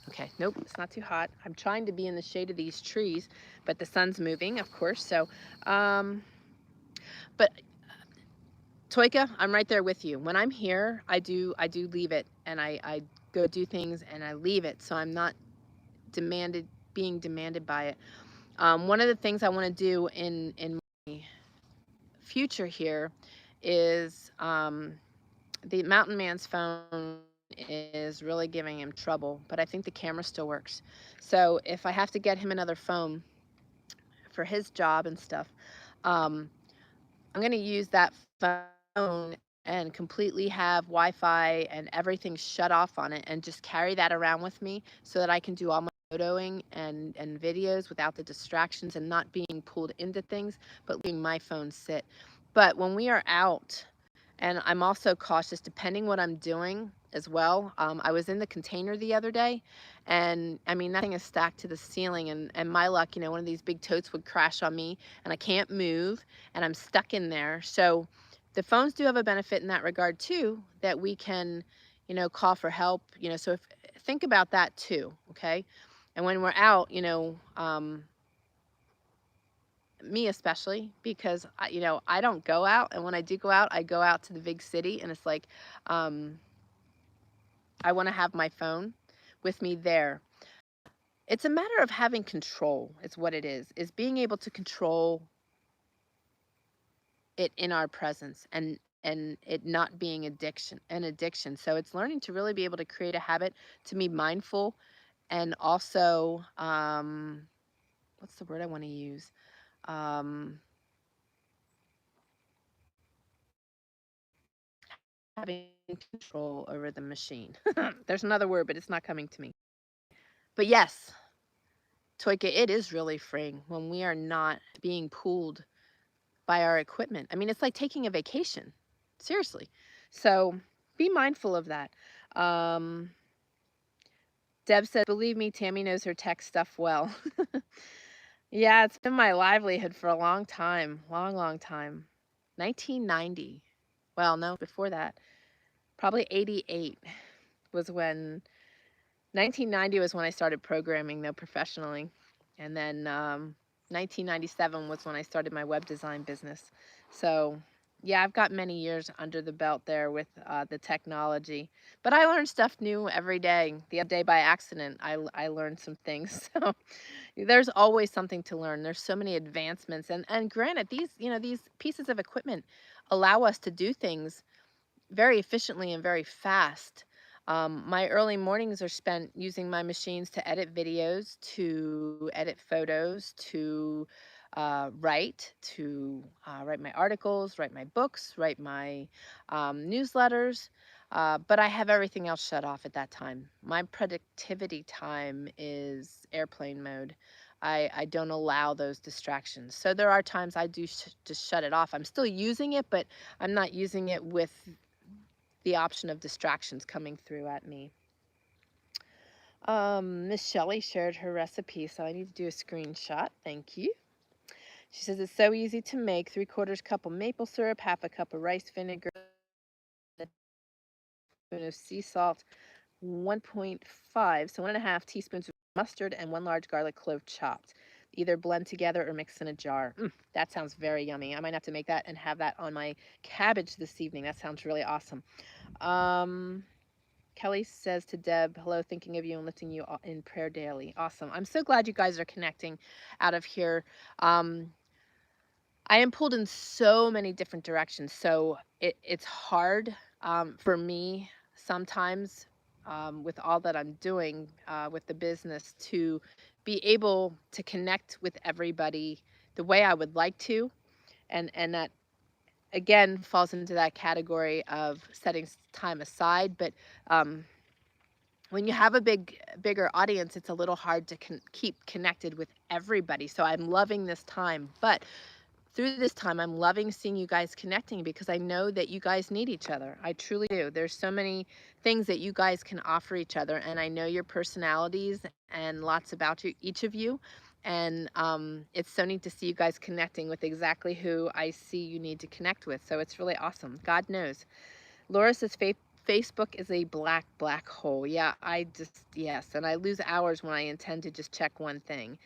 Okay, nope, it's not too hot. I'm trying to be in the shade of these trees, but the sun's moving, of course. So, but Toika, I'm right there with you. When I'm here, I do leave it, and I go do things, and I leave it, so I'm not being demanded by it. One of the things I want to do in my future here is the mountain man's phone is really giving him trouble, but I think the camera still works. So if I have to get him another phone for his job and stuff, um, I'm going to use that phone and completely have Wi-Fi and everything shut off on it, and just carry that around with me so that I can do all my photoing and videos without the distractions, and not being pulled into things, but letting my phone sit. But when we are out, and I'm also cautious depending what I'm doing as well. I was in the container the other day, and I mean, that thing is stacked to the ceiling, and my luck, one of these big totes would crash on me, and I can't move, and I'm stuck in there. So the phones do have a benefit in that regard too, that we can, call for help, so think about that too, okay? And when we're out, me especially, because I don't go out, and when I do go out, I go out to the big city, and it's like um, I want to have my phone with me there. It's a matter of having control. It's what it is being able to control it in our presence, and it not being an addiction. So it's learning to really be able to create a habit, to be mindful, and also what's the word I want to use? Um, Having control over the machine. There's another word, but it's not coming to me. But yes, Toika, it is really freeing when we are not being pulled by our equipment. I mean, it's like taking a vacation. Seriously. So be mindful of that. Um, Deb said, believe me, Tammy knows her tech stuff well. Yeah, it's been my livelihood for a long time. Long time. 1990. Well, no, before that. Probably 88 was when 1990 was when I started programming, though, professionally. And then 1997 was when I started my web design business. So, yeah, I've got many years under the belt there with the technology. But I learn stuff new every day. The other day, by accident, I learned some things. So there's always something to learn. There's so many advancements. And granted, these pieces of equipment allow us to do things very efficiently and very fast. My early mornings are spent using my machines to edit videos, to edit photos, to write my articles, write my books, write my newsletters. But I have everything else shut off at that time. My productivity time is airplane mode. I don't allow those distractions. So there are times I do just shut it off. I'm still using it, but I'm not using it with the option of distractions coming through at me. Miss Shelley shared her recipe, so I need to do a screenshot. Thank you. She says it's so easy to make. 3/4 cup of maple syrup, half a cup of rice vinegar, a spoon of sea salt, 1.5, so 1.5 teaspoons of mustard, and 1 large garlic clove chopped. Either blend together or mix in a jar. That sounds very yummy. I might have to make that and have that on my cabbage this evening. That sounds really awesome. Kelly says to Deb, hello, thinking of you and lifting you in prayer daily. Awesome. I'm so glad you guys are connecting out of here. I am pulled in so many different directions. So it's hard for me sometimes with all that I'm doing with the business to be able to connect with everybody the way I would like to. And that again falls into that category of setting time aside. But when you have a bigger audience, it's a little hard to keep connected with everybody. So I'm loving this time, but through this time, I'm loving seeing you guys connecting because I know that you guys need each other. I truly do. There's so many things that you guys can offer each other, and I know your personalities and lots about you, each of you. And it's so neat to see you guys connecting with exactly who I see you need to connect with. So it's really awesome. God knows. Laura says Facebook is a black hole. Yeah, yes. And I lose hours when I intend to just check one thing.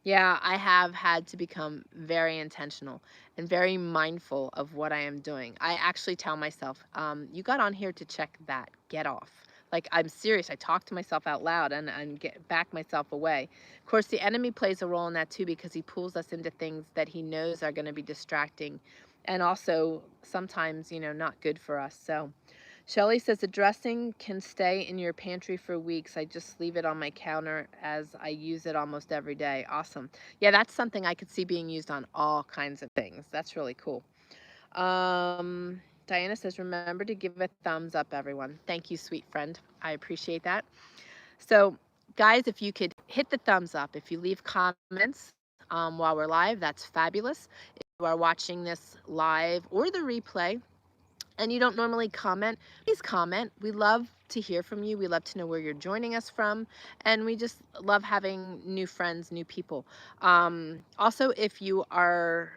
Yeah, I have had to become very intentional and very mindful of what I am doing. I actually tell myself, you got on here to check that, get off. Like, I'm serious. I talk to myself out loud and get back myself away. Of course, the enemy plays a role in that too because he pulls us into things that he knows are going to be distracting and also sometimes, not good for us. So Shelly says the dressing can stay in your pantry for weeks. I just leave it on my counter as I use it almost every day. Awesome. Yeah, that's something I could see being used on all kinds of things. That's really cool. Diana says, remember to give a thumbs up, everyone. Thank you, sweet friend. I appreciate that. So, guys, if you could hit the thumbs up, if you leave comments while we're live, that's fabulous. If you are watching this live or the replay, and you don't normally comment, please comment. We love to hear from you. We love to know where you're joining us from. And we just love having new friends, new people. Also, if you are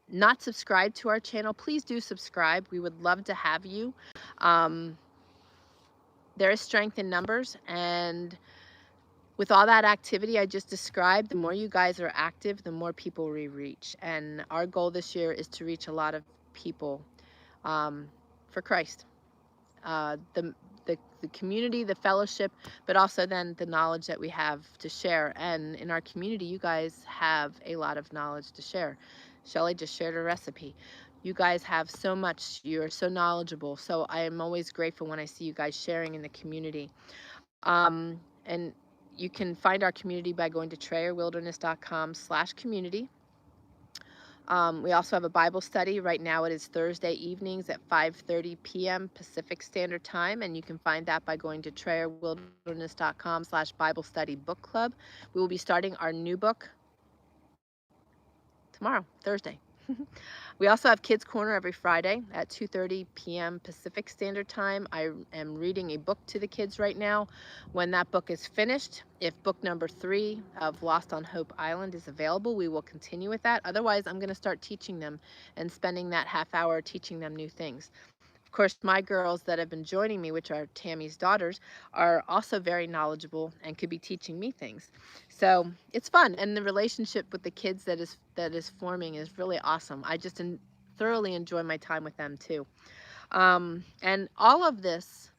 not subscribed to our channel, please do subscribe. We would love to have you. There is strength in numbers. And with all that activity I just described, the more you guys are active, the more people we reach. And our goal this year is to reach a lot of people for Christ, the community, the fellowship, but also then the knowledge that we have to share. And in our community, you guys have a lot of knowledge to share. Shelly just shared a recipe. You guys have so much. You're so knowledgeable. So I am always grateful when I see you guys sharing in the community. And you can find our community by going to trayerwilderness.com/community. We also have a Bible study. Right now it is Thursday evenings at 5:30 p.m. Pacific Standard Time, and you can find that by going to trayerwilderness.com/Bible Study Book Club. We will be starting our new book tomorrow, Thursday. We also have Kids Corner every Friday at 2:30 p.m. Pacific Standard Time. I am reading a book to the kids right now. When that book is finished, if book number 3 of Lost on Hope Island is available, we will continue with that. Otherwise, I'm going to start teaching them and spending that half hour teaching them new things. Of course, my girls that have been joining me, which are Tammy's daughters, are also very knowledgeable and could be teaching me things. So it's fun, and the relationship with the kids that is forming is really awesome. I just thoroughly enjoy my time with them too. And all of this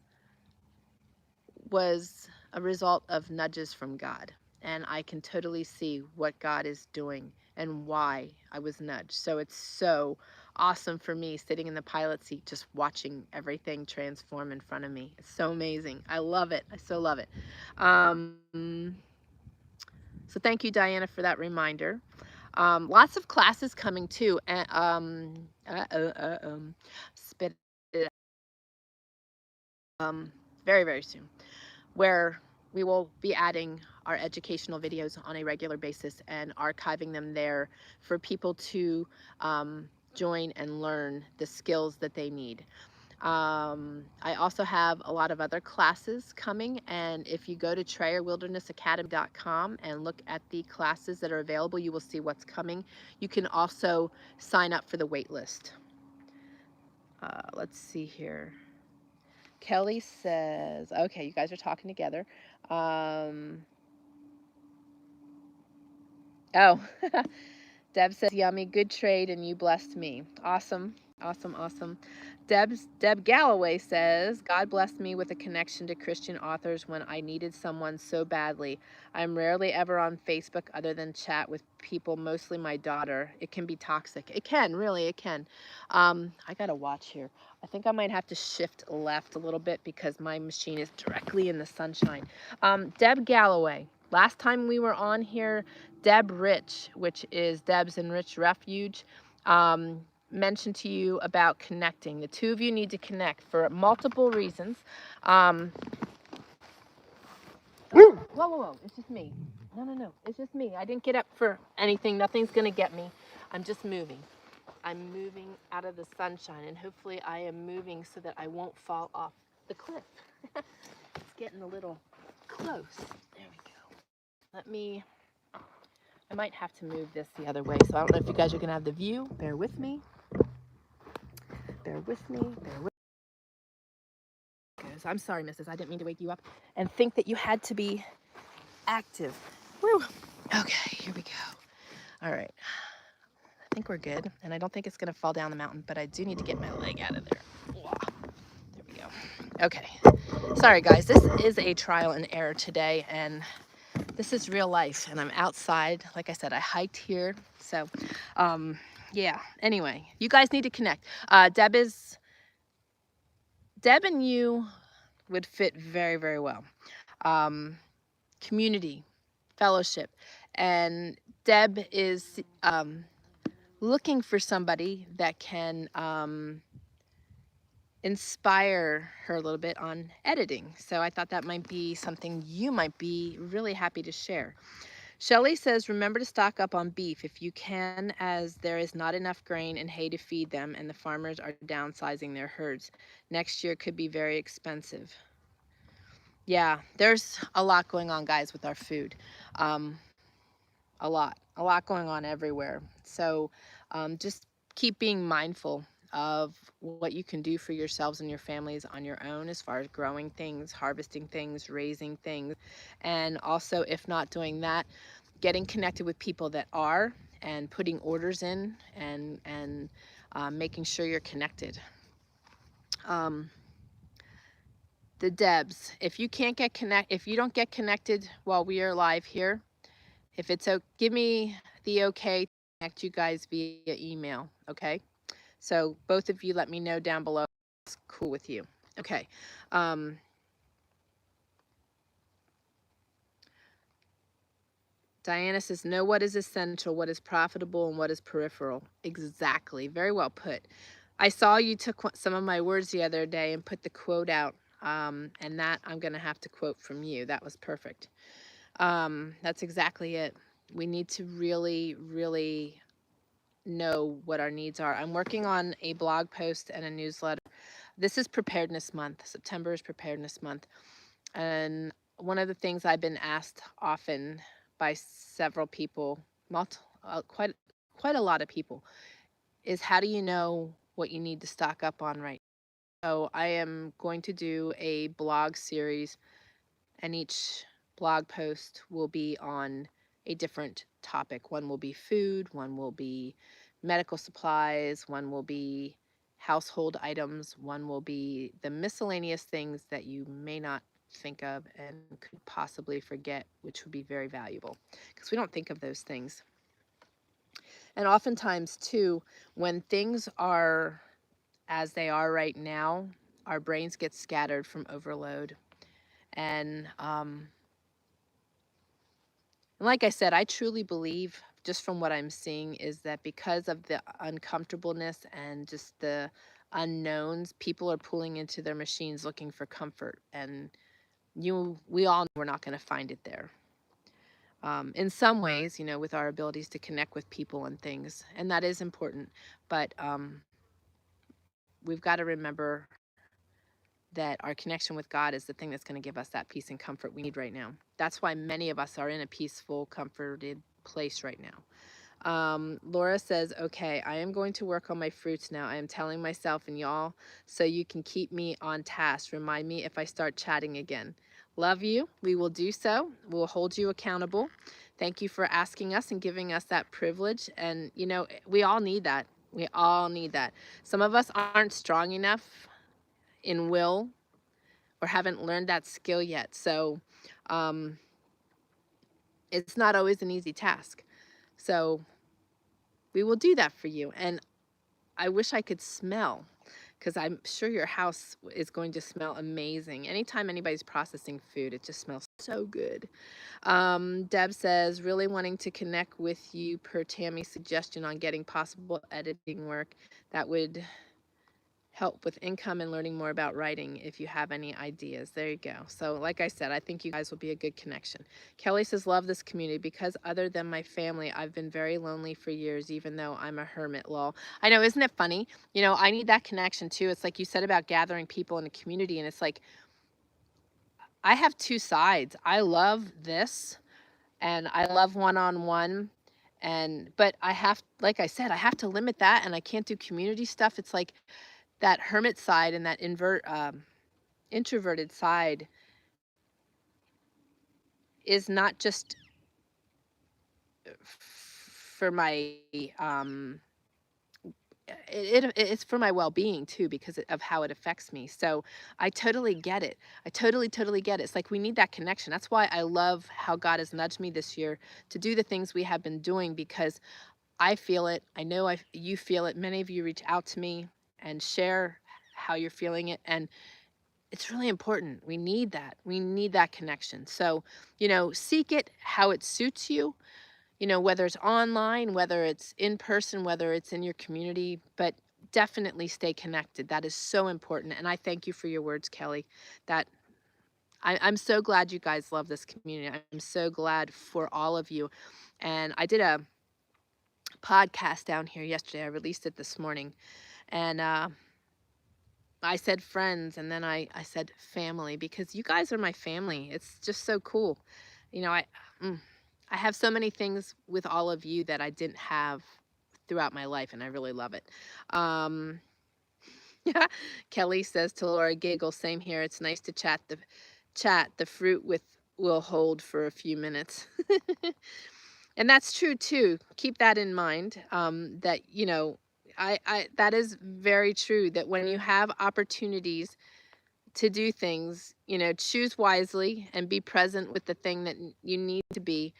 was a result of nudges from God, and I can totally see what God is doing and why I was nudged. So it's so awesome for me, sitting in the pilot seat, just watching everything transform in front of me. It's so amazing. I love it. I so love it. So thank you, Diana, for that reminder. Lots of classes coming too. And spit it very, very soon, where we will be adding our educational videos on a regular basis and archiving them there for people to join and learn the skills that they need. I also have a lot of other classes coming, and if you go to TrayerWildernessAcademy.com and look at the classes that are available, you will see what's coming. You can also sign up for the wait list. Let's see here. Kelly says, okay, you guys are talking together. Oh, Deb says, yummy, good trade, and you blessed me. Awesome, awesome, awesome. Deb Galloway says, God blessed me with a connection to Christian authors when I needed someone so badly. I'm rarely ever on Facebook other than chat with people, mostly my daughter. It can be toxic. It can, really, it can. I got to watch here. I think I might have to shift left a little bit because my machine is directly in the sunshine. Deb Galloway, last time we were on here, Deb Rich, which is Deb's and Rich Refuge, mentioned to you about connecting. The two of you need to connect for multiple reasons. Whoa, whoa, whoa, it's just me. No, it's just me. I didn't get up for anything. Nothing's going to get me. I'm just moving. I'm moving out of the sunshine, and hopefully I am moving so that I won't fall off the cliff. It's getting a little close. There we go. I might have to move this the other way, so I don't know if you guys are going to have the view. Bear with me. Bear with me. Bear with me. I'm sorry, missus. I didn't mean to wake you up and think that you had to be active. Woo. Okay, here we go. All right. I think we're good, and I don't think it's going to fall down the mountain, but I do need to get my leg out of there. There we go. Okay. Sorry, guys. This is a trial and error today, and this is real life, and I'm outside. Like I said, I hiked here, so yeah. Anyway, you guys need to connect. Deb and you would fit very, very well. Community, fellowship, and Deb is looking for somebody that can inspire her a little bit on editing. So I thought that might be something you might be really happy to share. Shelley says, remember to stock up on beef if you can, as there is not enough grain and hay to feed them, and the farmers are downsizing their herds. Next year could be very expensive. Yeah, there's a lot going on, guys, with our food. A lot going on everywhere. So just keep being mindful of what you can do for yourselves and your families on your own as far as growing things, harvesting things, raising things. And also, if not doing that, getting connected with people that are, and putting orders in, and making sure you're connected. The Debs, if you can't get if you don't get connected while we are live here, if it's give me the okay to connect you guys via email, okay? So both of you let me know down below. It's cool with you. Okay. Diana says, know what is essential, what is profitable, and what is peripheral. Exactly. Very well put. I saw you took some of my words the other day and put the quote out, and that I'm going to have to quote from you. That was perfect. That's exactly it. We need to really, really know what our needs are. I'm working on a blog post and a newsletter. This is Preparedness Month. September is Preparedness Month. And one of the things I've been asked often by several people, quite a lot of people, is how do you know what you need to stock up on right now? So I am going to do a blog series, and each blog post will be on a different topic. One will be food, one will be medical supplies, one will be household items, one will be the miscellaneous things that you may not think of and could possibly forget, which would be very valuable because we don't think of those things. And oftentimes too, when things are as they are right now, our brains get scattered from overload. And like I said, I truly believe, just from what I'm seeing, is that because of the uncomfortableness and just the unknowns, people are pulling into their machines looking for comfort. And we all know we're not going to find it there. In some ways, with our abilities to connect with people and things, and that is important. But we've got to remember that our connection with God is the thing that's going to give us that peace and comfort we need right now. That's why many of us are in a peaceful, comforted place right now. Laura says, okay, I am going to work on my fruits now. I am telling myself and y'all so you can keep me on task. Remind me if I start chatting again. Love you. We will do so. We'll hold you accountable. Thank you for asking us and giving us that privilege. And, we all need that. We all need that. Some of us aren't strong enough in will or haven't learned that skill yet. So it's not always an easy task. So we will do that for you. And I wish I could smell, because I'm sure your house is going to smell amazing. Anytime anybody's processing food, it just smells so good. Deb says, really wanting to connect with you per Tammy's suggestion on getting possible editing work that would help with income and learning more about writing if you have any ideas. There you go. So like I said, I think you guys will be a good connection. Kelly says, love this community because other than my family, I've been very lonely for years, even though I'm a hermit. Lol. I know, isn't it funny? I need that connection too. It's like you said about gathering people in a community, and it's like, I have two sides. I love this and I love one-on-one. But I have, like I said, I have to limit that, and I can't do community stuff. It's like, that hermit side and that introverted side is not just for my it's for my well-being too, because of how it affects me. So I totally get it. I totally get it. It's like we need that connection. That's why I love how God has nudged me this year to do the things we have been doing, because I feel it. I know you feel it. Many of you reach out to me and share how you're feeling it, and it's really important. We need that. We need that connection. So, seek it how it suits you, whether it's online, whether it's in person, whether it's in your community, but definitely stay connected. That is so important. And I thank you for your words, Kelly. That I'm so glad you guys love this community. I'm so glad for all of you. And I did a podcast down here yesterday. I released it this morning. And I said friends, and then I said family, because you guys are my family. It's just so cool. Mm, I have so many things with all of you that I didn't have throughout my life, and I really love it. Um, Kelly says to Laura, giggle, same here. It's nice to chat. The fruit will hold for a few minutes. And that's true too. Keep that in mind. That that is very true, that when you have opportunities to do things, choose wisely and be present with the thing that you need to be,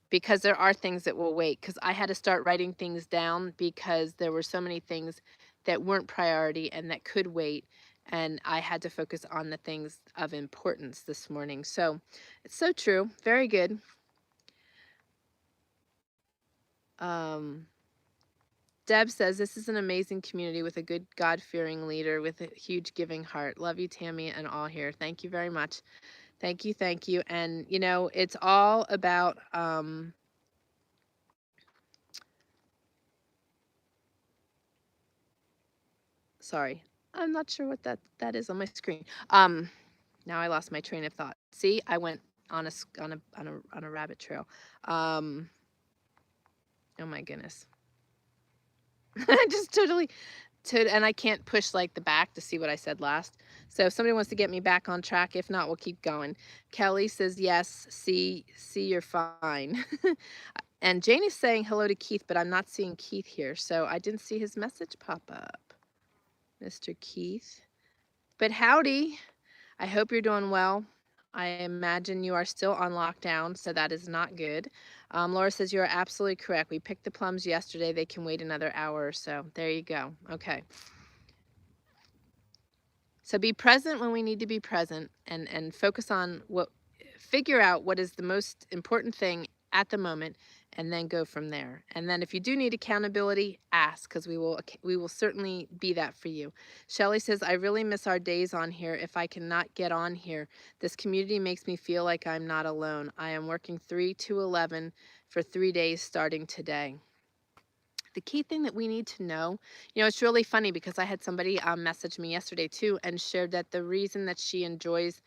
because there are things that will wait. Because I had to start writing things down because there were so many things that weren't priority and that could wait. And I had to focus on the things of importance this morning. So it's so true. Very good. Deb says, this is an amazing community with a good God-fearing leader with a huge giving heart. Love you, Tammy, and all here. Thank you very much. Thank you, thank you. And, it's all about, sorry, I'm not sure what that is on my screen. Now I lost my train of thought. See, I went on a rabbit trail. Oh my goodness. I just and I can't push like the back to see what I said last. So if somebody wants to get me back on track, if not, we'll keep going. Kelly says, yes, see, you're fine. And Jane is saying hello to Keith, but I'm not seeing Keith here. So I didn't see his message pop up. Mr. Keith. But howdy. I hope you're doing well. I imagine you are still on lockdown, so that is not good. Laura says you are absolutely correct. We picked the plums yesterday. They can wait another hour or so. There you go. Okay. So be present when we need to be present, and focus on figure out what is the most important thing at the moment, and then go from there. And then if you do need accountability, ask, because we will certainly be that for you. Shelly says, I really miss our days on here. If I cannot get on here, this community makes me feel like I'm not alone. I am working 3 to 11 for 3 days starting today. The key thing that we need to know, it's really funny because I had somebody message me yesterday too and shared that the reason that she enjoys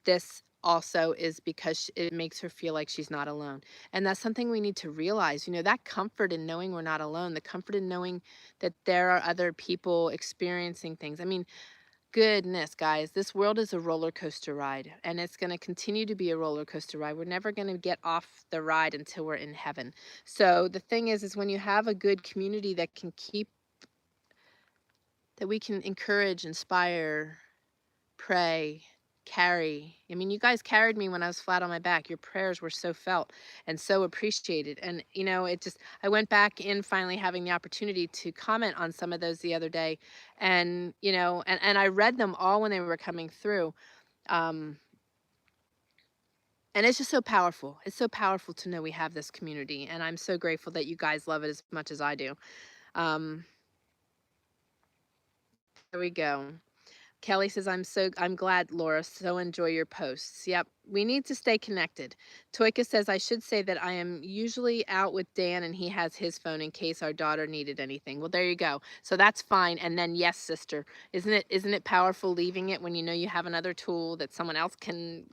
this also is because it makes her feel like she's not alone. And that's something we need to realize, that comfort in knowing we're not alone, the comfort in knowing that there are other people experiencing things. I mean, goodness, guys, this world is a roller coaster ride, and it's going to continue to be a roller coaster ride. We're never going to get off the ride until we're in heaven. So the thing is when you have a good community that we can encourage, inspire, pray, carry. I mean, you guys carried me when I was flat on my back. Your prayers were so felt and so appreciated. And, I went back in finally having the opportunity to comment on some of those the other day. And, and I read them all when they were coming through. And it's just so powerful. It's so powerful to know we have this community. And I'm so grateful that you guys love it as much as I do. There we go. Kelly says, I'm glad, Laura. So enjoy your posts. Yep. We need to stay connected. Toika says, I should say that I am usually out with Dan and he has his phone in case our daughter needed anything. Well, there you go. So that's fine. And then yes, sister, isn't it powerful leaving it when you know you have another tool that someone else can,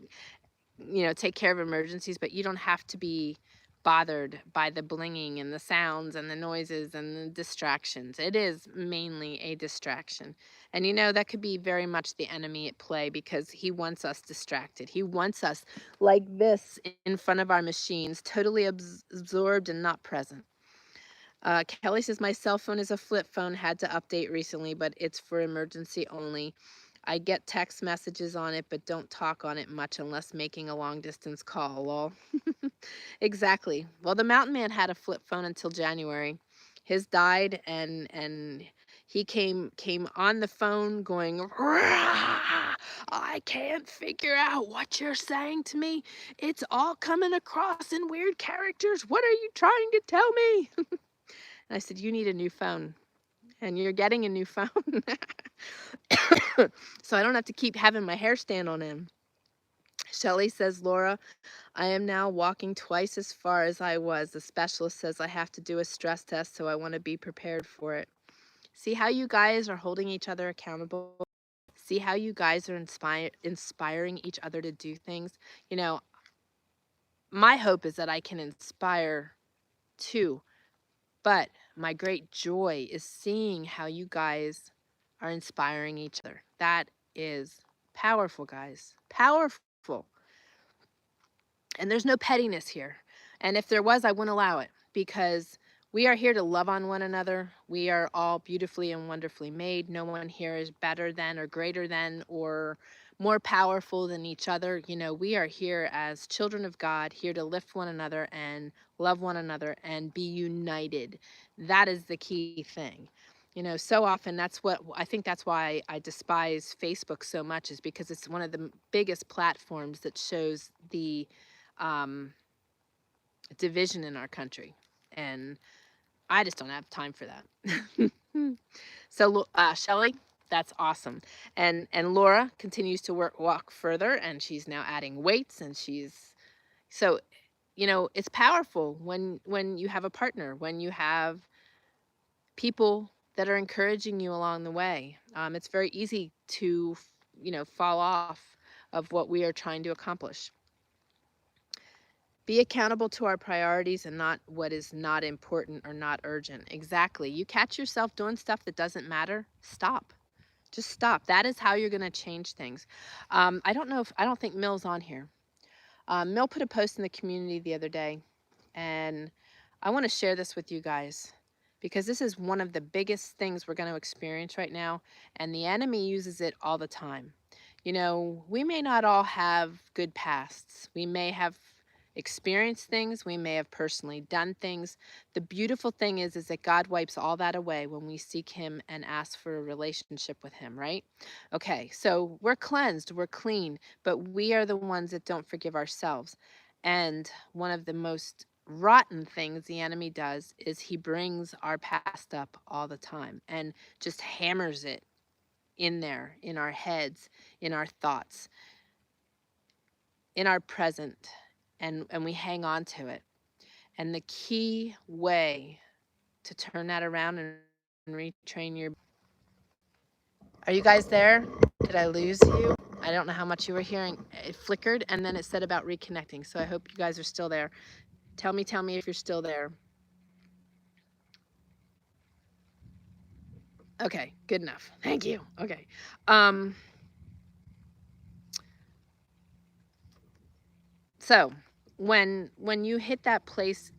take care of emergencies, but you don't have to be bothered by the blinging and the sounds and the noises and the distractions. It is mainly a distraction. And that could be very much the enemy at play because he wants us distracted. He wants us like this in front of our machines, totally absorbed and not present. Kelly says, my cell phone is a flip phone, had to update recently, but it's for emergency only. I get text messages on it, but don't talk on it much unless making a long distance call, lol. Exactly. Well, the mountain man had a flip phone until January. His died, and he came on the phone going, "Rah! I can't figure out what you're saying to me. It's all coming across in weird characters. What are you trying to tell me?" And I said, you need a new phone, and you're getting a new phone. So I don't have to keep having my hair stand on end. Shelly says, Laura, I am now walking twice as far as I was. The specialist says I have to do a stress test, so I want to be prepared for it. See how you guys are holding each other accountable? See how you guys are inspiring each other to do things? My hope is that I can inspire too, but my great joy is seeing how you guys are inspiring each other. That is powerful, guys. Powerful. And there's no pettiness here. And if there was, I wouldn't allow it, because we are here to love on one another. We are all beautifully and wonderfully made. No one here is better than or greater than or more powerful than each other. We are here as children of God, here to lift one another and love one another and be united. That is the key thing. So often that's why I despise Facebook so much, is because it's one of the biggest platforms that shows the division in our country, and I just don't have time for that. So Shelly, that's awesome. And Laura continues to walk further, and she's now adding weights, and so it's powerful when you have a partner, when you have people that are encouraging you along the way. It's very easy to fall off of what we are trying to accomplish. Be accountable to our priorities and not what is not important or not urgent. Exactly. You catch yourself doing stuff that doesn't matter, stop. Just stop. That is how you're going to change things. I don't think Mill's on here. Mill put a post in the community the other day, and I want to share this with you guys because this is one of the biggest things we're going to experience right now, and the enemy uses it all the time. You know, we may not all have good pasts. We may have experienced things. We may have personally done things. The beautiful thing is that God wipes all that away when we seek him and ask for a relationship with him, right? Okay, so we're cleansed, we're clean, but we are the ones that don't forgive ourselves. And one of the most rotten things the enemy does is he brings our past up all the time and just hammers it in there, in our heads, in our thoughts, in our present, and we hang on to it. And the key way to turn that around and retrain your... Are you guys there? Did I lose you? I don't know how much you were hearing. It flickered and then it said about reconnecting. So I hope you guys are still there. Tell me if you're still there. Okay, good enough. Thank you. Okay. So when you hit that place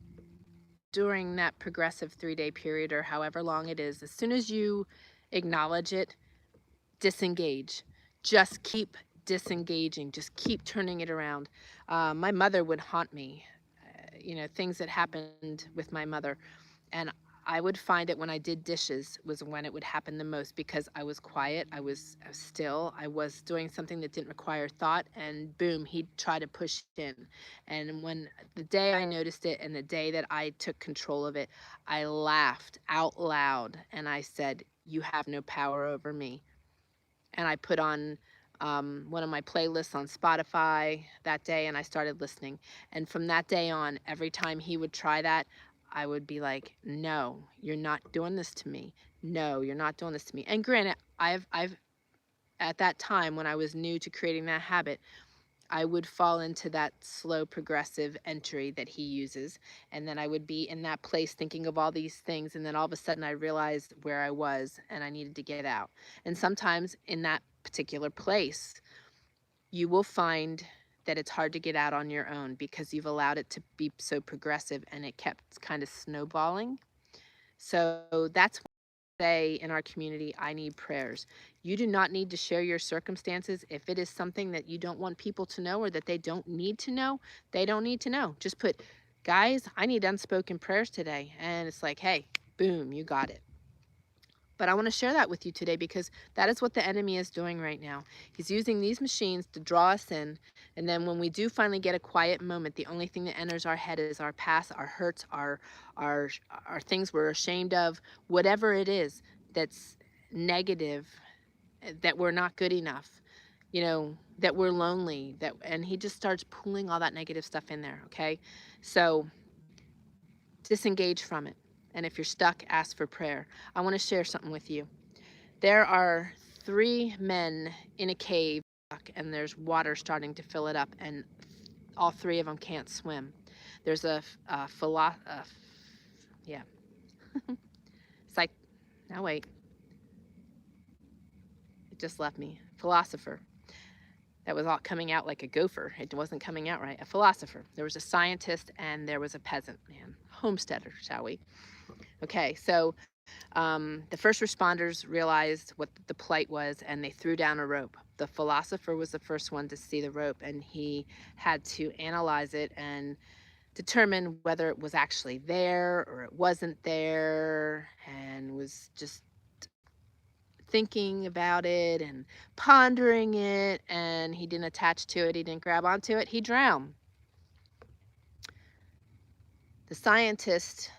during that progressive 3-day period or however long it is, as soon as you acknowledge it, disengage. Just keep disengaging. Just keep turning it around. My mother would haunt me. You know, things that happened with my mother. And I would find it when I did dishes was when it would happen the most, because I was quiet, I was still, I was doing something that didn't require thought, and boom, he'd try to push in. And when the day I noticed it and the day that I took control of it, I laughed out loud and I said, "You have no power over me." And I put on one of my playlists on Spotify that day and I started listening. And from that day on, every time he would try that, I would be like, "No, you're not doing this to me. No, you're not doing this to me." And granted, I've at that time when I was new to creating that habit, I would fall into that slow progressive entry that he uses. And then I would be in that place thinking of all these things. And then all of a sudden I realized where I was and I needed to get out. And sometimes in that particular place, you will find that it's hard to get out on your own because you've allowed it to be so progressive and it kept kind of snowballing. So that's say in our community, I need prayers. You do not need to share your circumstances. If it is something that you don't want people to know or that they don't need to know, they don't need to know. Just put, "Guys, I need unspoken prayers today." And it's like, hey, boom, you got it. But I want to share that with you today because that is what the enemy is doing right now. He's using these machines to draw us in. And then when we do finally get a quiet moment, the only thing that enters our head is our past, our hurts, our, our things we're ashamed of, whatever it is that's negative, that we're not good enough, you know, that we're lonely, and he just starts pulling all that negative stuff in there, okay? So disengage from it. And if you're stuck, ask for prayer. I want to share something with you. There are 3 men in a cave, and there's water starting to fill it up, and all 3 of them can't swim. There's yeah, psych. Now wait, it just left me. Philosopher. That was all coming out like a gopher. It wasn't coming out right. A philosopher. There was a scientist, and there was a peasant man. Homesteader, shall we? Okay, so the first responders realized what the plight was and they threw down a rope. The philosopher was the first one to see the rope, and he had to analyze it and determine whether it was actually there or it wasn't there, and was just thinking about it and pondering it, and he didn't attach to it, he didn't grab onto it, he drowned. The scientist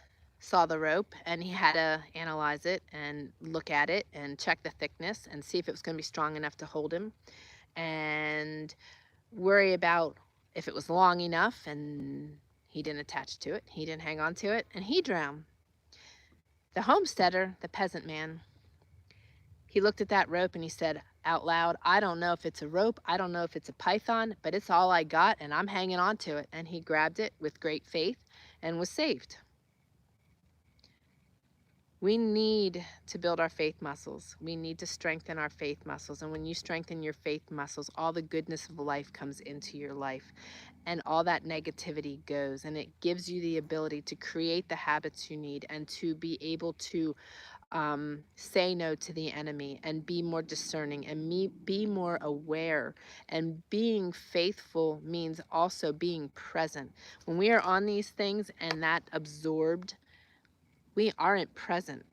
saw the rope and he had to analyze it and look at it and check the thickness and see if it was going to be strong enough to hold him, and worry about if it was long enough, and he didn't attach to it, he didn't hang on to it, and he drowned. The homesteader, the peasant man, he looked at that rope and he said out loud, "I don't know if it's a rope, I don't know if it's a python, but it's all I got and I'm hanging on to it." And he grabbed it with great faith and was saved. We need to build our faith muscles. We need to strengthen our faith muscles. And when you strengthen your faith muscles, all the goodness of life comes into your life and all that negativity goes. And it gives you the ability to create the habits you need and to be able to say no to the enemy and be more discerning and be more aware. And being faithful means also being present. When we are on these things and that absorbed, we aren't present.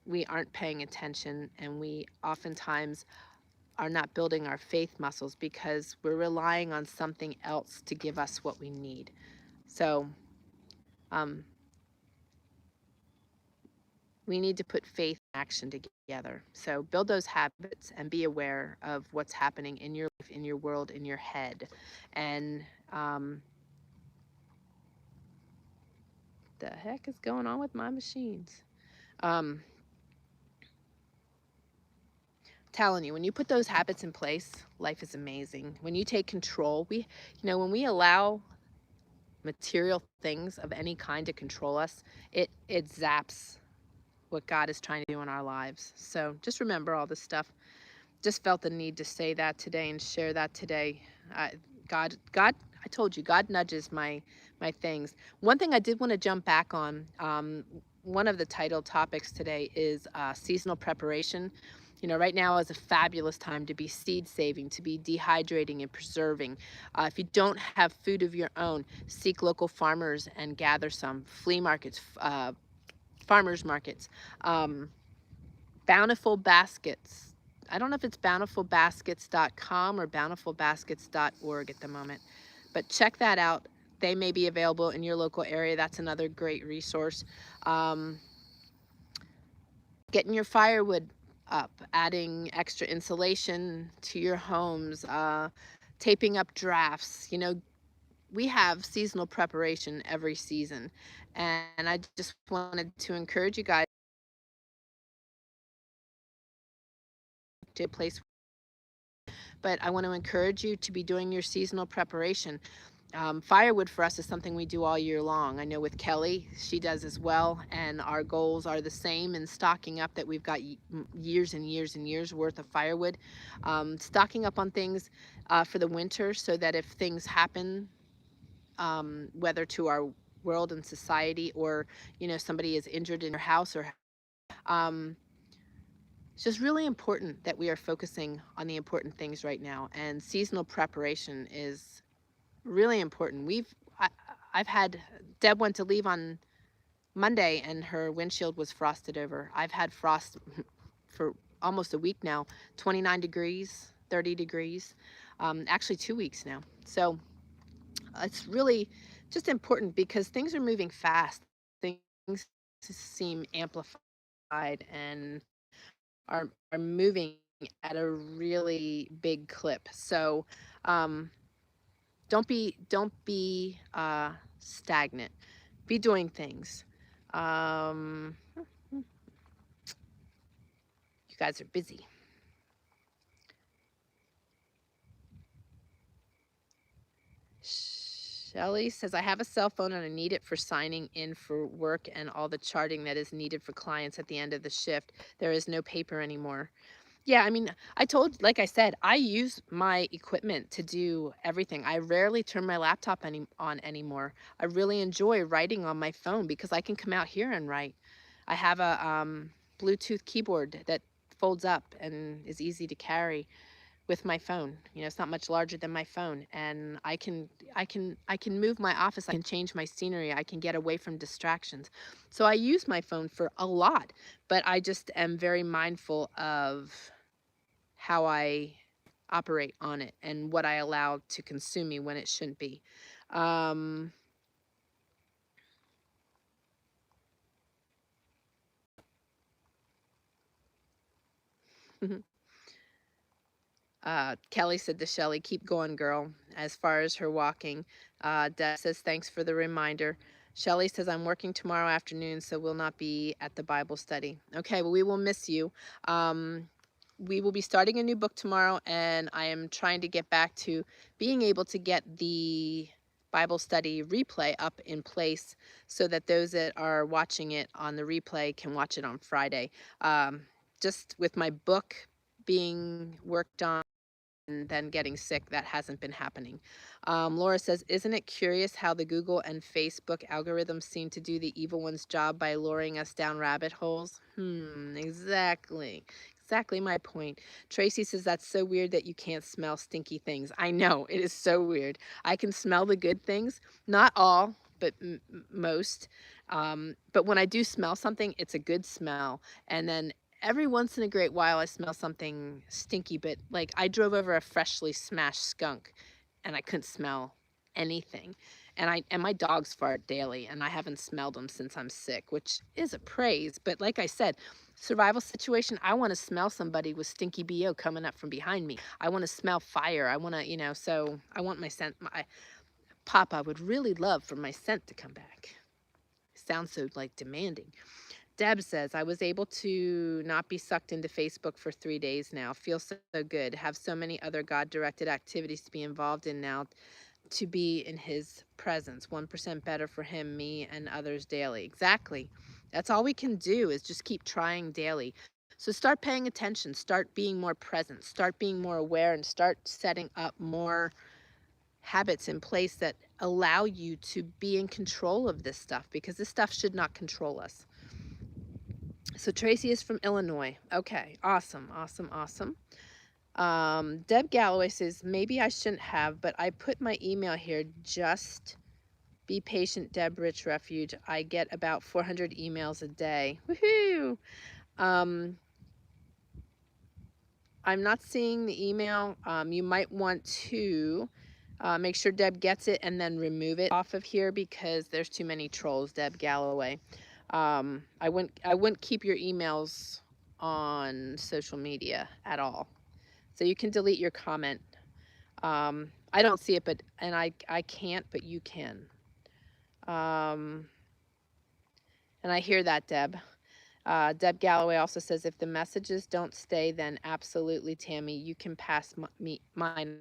We aren't paying attention, and we oftentimes are not building our faith muscles because we're relying on something else to give us what we need. So um, we need to put faith and action together. So build those habits and be aware of what's happening in your life, in your world, in your head. And the heck is going on with my machines? Telling you, when you put those habits in place, life is amazing. When you take control, when we allow material things of any kind to control us, it zaps what God is trying to do in our lives. So just remember all this stuff. Just felt the need to say that today and share that today. God, I told you, God nudges my things. One thing I did want to jump back on, one of the title topics today is seasonal preparation. Right now is a fabulous time to be seed saving, to be dehydrating and preserving. If you don't have food of your own, seek local farmers and gather some. Flea markets, farmers markets, bountiful baskets. I don't know if it's bountifulbaskets.com or bountifulbaskets.org at the moment, but check that out. They may be available in your local area. That's another great resource. Getting your firewood up, adding extra insulation to your homes, taping up drafts. We have seasonal preparation every season, and I just wanted to encourage you guys to a place, but I want to encourage you to be doing your seasonal preparation. Firewood for us is something we do all year long. I know with Kelly, she does as well, and our goals are the same in stocking up, that we've got years and years and years worth of firewood. Stocking up on things for the winter, so that if things happen, whether to our world and society, or somebody is injured in your house, or it's just really important that we are focusing on the important things right now, and seasonal preparation is really important. I've had, Deb went to leave on Monday and her windshield was frosted over. I've had frost for almost a week now, 29 degrees, 30 degrees, actually 2 weeks now. So it's really just important because things are moving fast. Things seem amplified and are moving at a really big clip. So don't be stagnant. Be doing things. You guys are busy. Shelly says, I have a cell phone and I need it for signing in for work and all the charting that is needed for clients at the end of the shift. There is no paper anymore. Yeah, I mean, like I said, I use my equipment to do everything. I rarely turn my laptop on anymore. I really enjoy writing on my phone because I can come out here and write. I have a Bluetooth keyboard that folds up and is easy to carry with my phone. It's not much larger than my phone, and I can move my office. I can change my scenery. I can get away from distractions. So I use my phone for a lot, but I just am very mindful of how I operate on it and what I allow to consume me when it shouldn't be. Um, Kelly said to Shelly, keep going, girl, as far as her walking. Deb says, thanks for the reminder. Shelly says, I'm working tomorrow afternoon, so will not be at the Bible study. Okay, well, we will miss you. We will be starting a new book tomorrow, and I am trying to get back to being able to get the Bible study replay up in place so that those that are watching it on the replay can watch it on Friday. Just with my book being worked on, then getting sick. That hasn't been happening. Laura says, isn't it curious how the Google and Facebook algorithms seem to do the evil one's job by luring us down rabbit holes? Exactly. Exactly my point. Tracy says, that's so weird that you can't smell stinky things. I know, it is so weird. I can smell the good things, not all, but most. But when I do smell something, it's a good smell. And then every once in a great while, I smell something stinky, but like I drove over a freshly smashed skunk and I couldn't smell anything. And my dogs fart daily, and I haven't smelled them since I'm sick, which is a praise. But like I said, survival situation, I want to smell somebody with stinky BO coming up from behind me. I want to smell fire. I want to, so I want my scent. Papa would really love for my scent to come back. Sounds so like demanding. Deb says, I was able to not be sucked into Facebook for 3 days now. Feel so good. Have so many other God-directed activities to be involved in now, to be in his presence. 1% better for him, me, and others daily. Exactly. That's all we can do, is just keep trying daily. So start paying attention. Start being more present. Start being more aware, and start setting up more habits in place that allow you to be in control of this stuff, because this stuff should not control us. So Tracy is from Illinois. Okay, awesome, awesome, awesome. Deb Galloway says, maybe I shouldn't have, but I put my email here. Just be patient, Deb Rich Refuge. I get about 400 emails a day. Woohoo! I'm not seeing the email. You might want to make sure Deb gets it and then remove it off of here, because there's too many trolls, Deb Galloway. I wouldn't keep your emails on social media at all. So you can delete your comment. I don't see it, but I can't, but you can. And I hear that, Deb. Deb Galloway also says, if the messages don't stay, then absolutely, Tammy, you can pass mine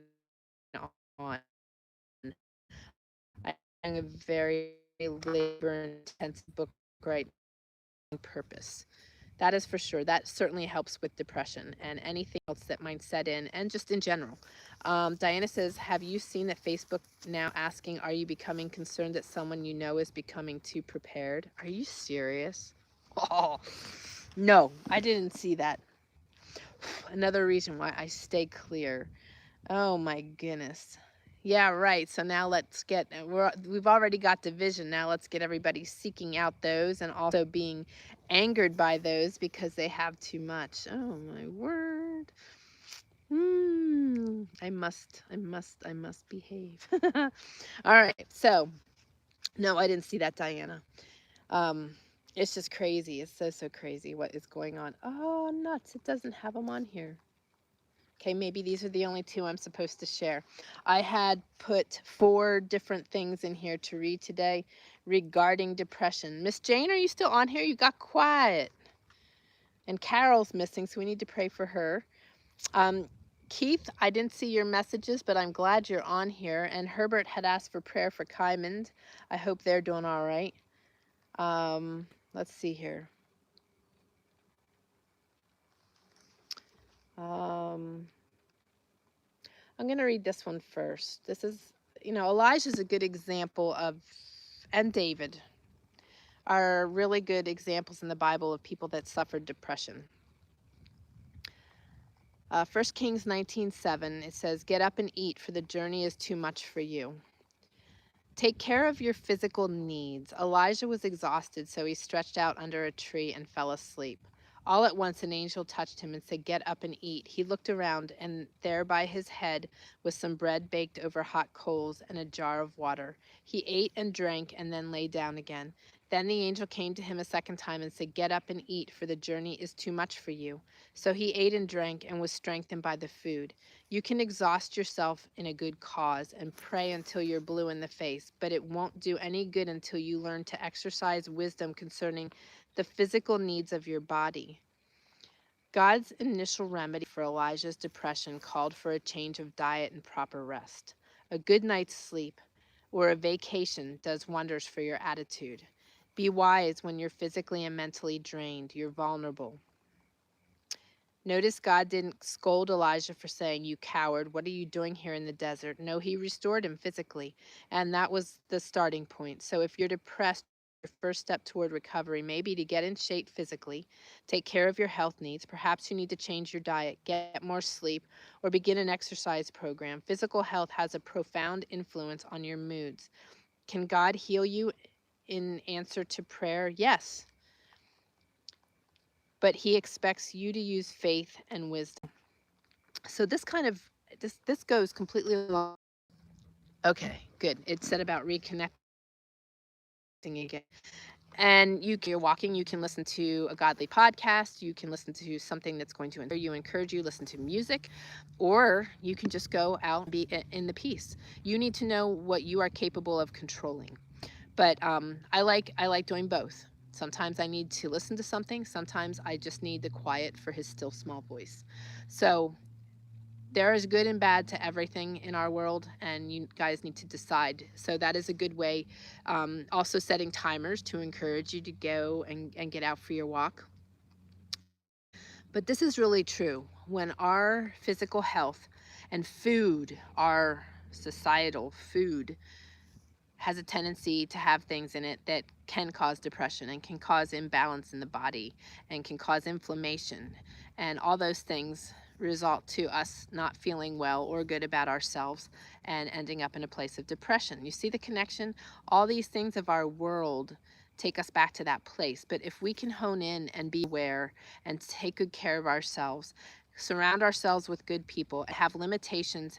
on. I'm a very labor-intensive book right now, purpose. That is for sure. That certainly helps with depression and anything else that might set in, and just in general. Diana says, have you seen that Facebook now asking, are you becoming concerned that someone you know is becoming too prepared? Are you serious? Oh, no, I didn't see that. Another reason why I stay clear. Oh my goodness. Yeah, right. So now let's get, we've already got division. Now let's get everybody seeking out those, and also being angered by those because they have too much. Oh my word. I must behave. All right. So no, I didn't see that, Diana. It's just crazy. It's so crazy what is going on. Oh, nuts. It doesn't have them on here. Okay, maybe these are the only two I'm supposed to share. I had put 4 different things in here to read today regarding depression. Miss Jane, are you still on here? You got quiet. And Carol's missing, so we need to pray for her. Keith, I didn't see your messages, but I'm glad you're on here. And Herbert had asked for prayer for Kymond. I hope they're doing all right. Let's see here. I'm going to read this one first. This is, Elijah's a good example of, and David are really good examples in the Bible of people that suffered depression. 1 Kings 19:7, it says, get up and eat, for the journey is too much for you. Take care of your physical needs. Elijah was exhausted, so he stretched out under a tree and fell asleep. All at once an angel touched him and said, get up and eat. He looked around, and there by his head was some bread baked over hot coals and a jar of water. He ate and drank and then lay down again. Then the angel came to him a second time and said, get up and eat, for the journey is too much for you. So he ate and drank and was strengthened by the food. You can exhaust yourself in a good cause and pray until you're blue in the face, but it won't do any good until you learn to exercise wisdom concerning the physical needs of your body. God's initial remedy for Elijah's depression called for a change of diet and proper rest. A good night's sleep or a vacation does wonders for your attitude. Be wise when you're physically and mentally drained. You're vulnerable. Notice God didn't scold Elijah for saying, "You coward, what are you doing here in the desert?" No, he restored him physically. And that was the starting point. So if you're depressed, your first step toward recovery may be to get in shape physically, take care of your health needs. Perhaps you need to change your diet, get more sleep, or begin an exercise program. Physical health has a profound influence on your moods. Can God heal you in answer to prayer? Yes. But he expects you to use faith and wisdom. So this goes completely along. Okay, good. It said about reconnecting again. And you're walking, you can listen to a godly podcast, you can listen to something that's going to encourage you, listen to music, or you can just go out and be in the peace. You need to know what you are capable of controlling. But I like doing both. Sometimes I need to listen to something, sometimes I just need the quiet for his still small voice. So there is good and bad to everything in our world, and you guys need to decide. So that is a good way. Also setting timers to encourage you to go and get out for your walk. But this is really true. When our physical health and food, our societal food, has a tendency to have things in it that can cause depression and can cause imbalance in the body and can cause inflammation. And all those things result to us not feeling well or good about ourselves and ending up in a place of depression. You see the connection? All these things of our world take us back to that place. But if we can hone in and be aware and take good care of ourselves, surround ourselves with good people, and have limitations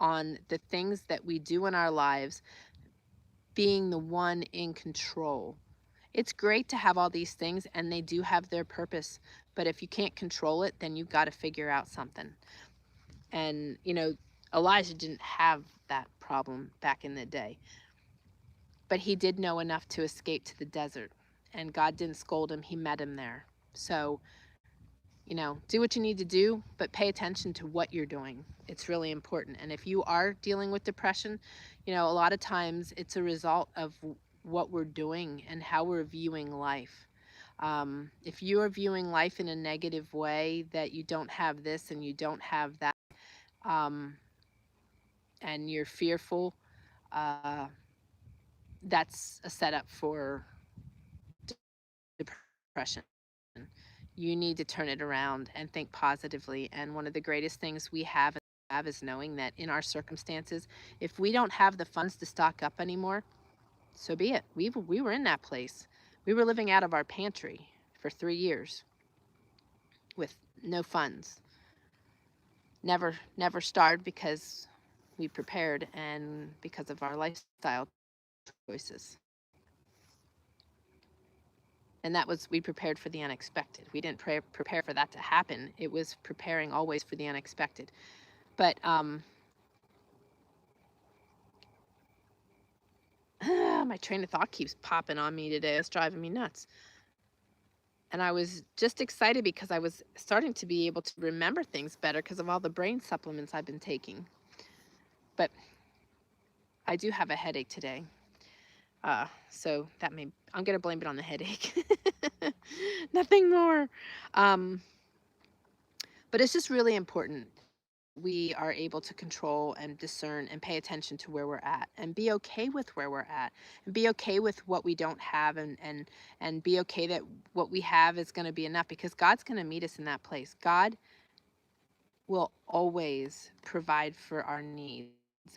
on the things that we do in our lives, being the one in control. It's great to have all these things, and they do have their purpose, but if you can't control it, then you've got to figure out something. And Elijah didn't have that problem back in the day, but he did know enough to escape to the desert, and God didn't scold him. He met him there. So do what you need to do, but pay attention to what you're doing. It's really important. And if you are dealing with depression, a lot of times it's a result of what we're doing and how we're viewing life. If you are viewing life in a negative way, that you don't have this and you don't have that, and you're fearful, uh, that's a setup for depression. You need to turn it around and think positively. And one of the greatest things we have is knowing that in our circumstances, if we don't have the funds to stock up anymore, so be it. We were in that place. We were living out of our pantry for 3 years with no funds. Never starved because we prepared and because of our lifestyle choices. And that was, we prepared for the unexpected. We didn't prepare for that to happen. It was preparing always for the unexpected. But my train of thought keeps popping on me today. It's driving me nuts. And I was just excited because I was starting to be able to remember things better because of all the brain supplements I've been taking. But I do have a headache today. So I'm going to blame it on the headache. Nothing more. But it's just really important we are able to control and discern and pay attention to where we're at and be okay with where we're at and be okay with what we don't have and be okay that what we have is going to be enough, because God's going to meet us in that place. God will always provide for our needs.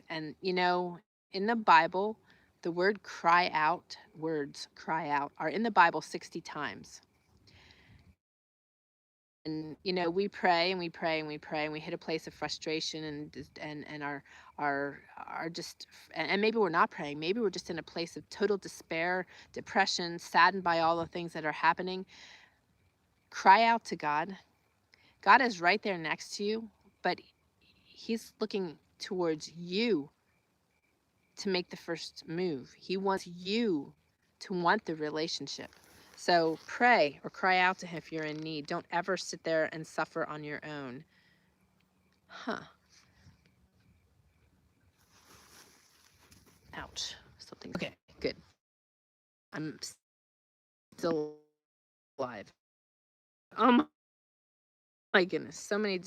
And in the Bible, the words cry out are in the Bible 60 times. And we pray and we pray and we pray and we hit a place of frustration and are just, and maybe we're not praying, maybe we're just in a place of total despair, depression, saddened by all the things that are happening. Cry out to God. God is right there next to you, but he's looking towards you to make the first move. He wants you to want the relationship. So pray or cry out to him if you're in need. Don't ever sit there and suffer on your own. Ouch. Something. Okay, good. I'm still alive. My goodness, so many.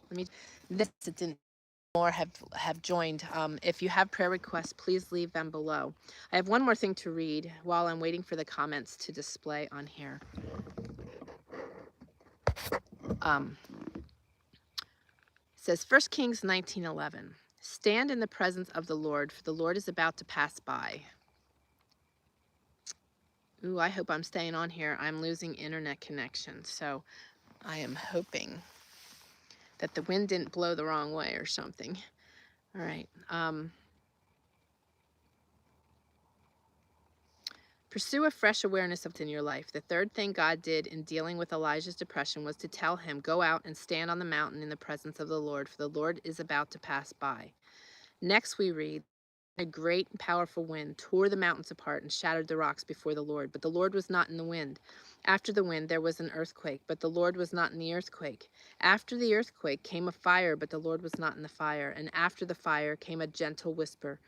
Let me. This didn't. More have joined. If you have prayer requests, please leave them below. I have one more thing to read while I'm waiting for the comments to display on here. It says 1 Kings 19:11. Stand in the presence of the Lord, for the Lord is about to pass by. Ooh, I hope I'm staying on here. I'm losing internet connection, so I am hoping that the wind didn't blow the wrong way or something. All right. Pursue a fresh awareness within your life. The third thing God did in dealing with Elijah's depression was to tell him, go out and stand on the mountain in the presence of the Lord, for the Lord is about to pass by. Next we read, a great and powerful wind tore the mountains apart and shattered the rocks before the Lord, but the Lord was not in the wind. After the wind there was an earthquake, but the Lord was not in the earthquake. After the earthquake came a fire, but the Lord was not in the fire. And after the fire came a gentle whisper.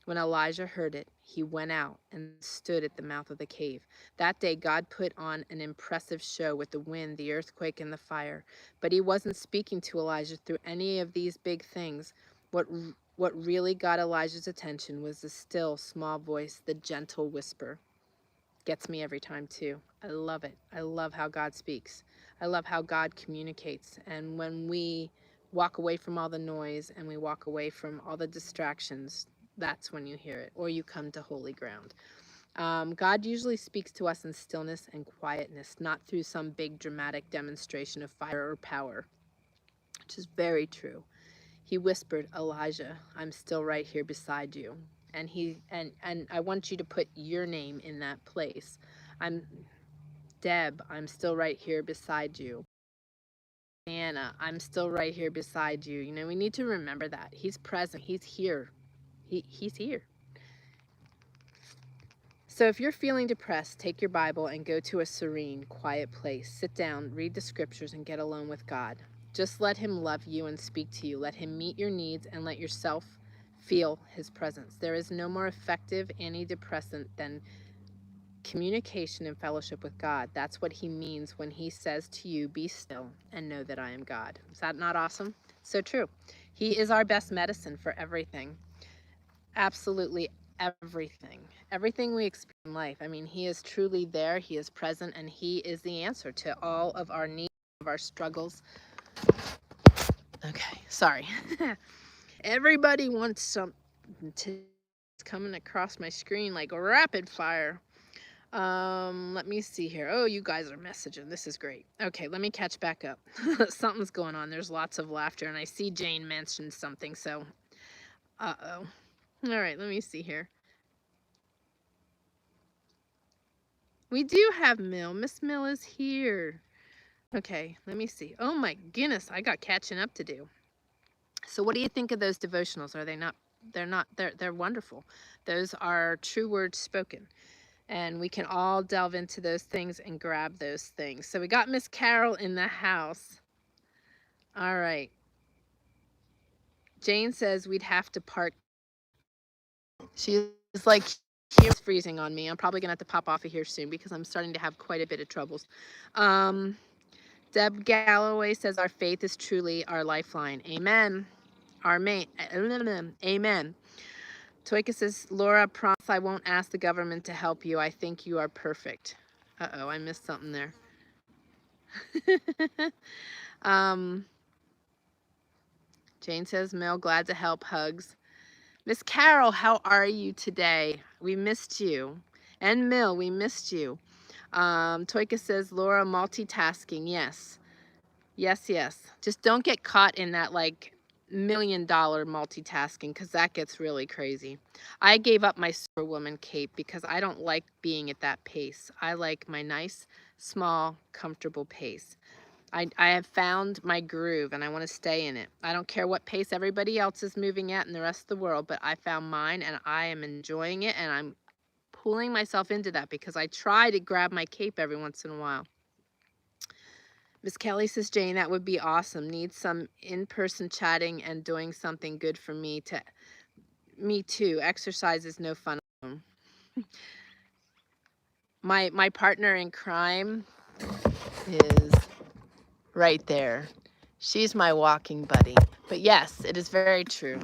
When Elijah heard it, he went out and stood at the mouth of the cave. That day God put on an impressive show with the wind, the earthquake, and the fire. But he wasn't speaking to Elijah through any of these big things. What really got Elijah's attention was the still, small voice, the gentle whisper. Gets me every time too. I love it. I love how God speaks. I love how God communicates. And when we walk away from all the noise and we walk away from all the distractions, that's when you hear it, or you come to holy ground. God usually speaks to us in stillness and quietness, not through some big dramatic demonstration of fire or power, which is very true. He whispered, Elijah, I'm still right here beside you. And I want you to put your name in that place. I'm Deb, I'm still right here beside you. Anna, I'm still right here beside you. You know, we need to remember that. He's present. He's here. He's here. So if you're feeling depressed, take your Bible and go to a serene, quiet place. Sit down, read the scriptures, and get alone with God. Just let him love you and speak to you. Let him meet your needs and let yourself feel his presence. There is no more effective antidepressant than communication and fellowship with God. That's what he means when he says to you, be still and know that I am God. Is that not awesome? So true. He is our best medicine for everything. Absolutely everything. Everything we experience in life. I mean, he is truly there. He is present, and he is the answer to all of our needs, of our struggles. Okay, sorry. Everybody wants something to coming across my screen like rapid fire. Let me see here. Oh, you guys are messaging. This is great. Okay, let me catch back up. Something's going on. There's lots of laughter, and I see Jane mentioned something, so uh-oh. All right, let me see here. We do have Mill. Miss Mill is here. Okay, let me see. Oh my goodness, I got catching up to do. So what do you think of those devotionals? Are they not, they're wonderful. Those are true words spoken. And we can all delve into those things and grab those things. So we got Miss Carol in the house. All right. Jane says we'd have to part. She's like, here's freezing on me. I'm probably gonna have to pop off of here soon because I'm starting to have quite a bit of troubles. Deb Galloway says our faith is truly our lifeline. Amen. Amen. Toika says, Laura, promise I won't ask the government to help you. I think you are perfect. Uh-oh, I missed something there. Jane says, Mel, glad to help. Hugs. Miss Carol, how are you today? We missed you. And Mill, we missed you. Toika says, Laura, multitasking. Yes. Yes. Just don't get caught in that like $1 million multitasking, because that gets really crazy. I gave up my Superwoman cape because I don't like being at that pace. I like my nice, small, comfortable pace. I have found my groove and I want to stay in it. I don't care what pace everybody else is moving at in the rest of the world, but I found mine and I am enjoying it, and I'm pulling myself into that because I try to grab my cape every once in a while. Miss Kelly says, Jane, that would be awesome. Need some in-person chatting and doing something good for me to. Me too. Exercise is no fun. My partner in crime is right there. She's my walking buddy. But yes, it is very true.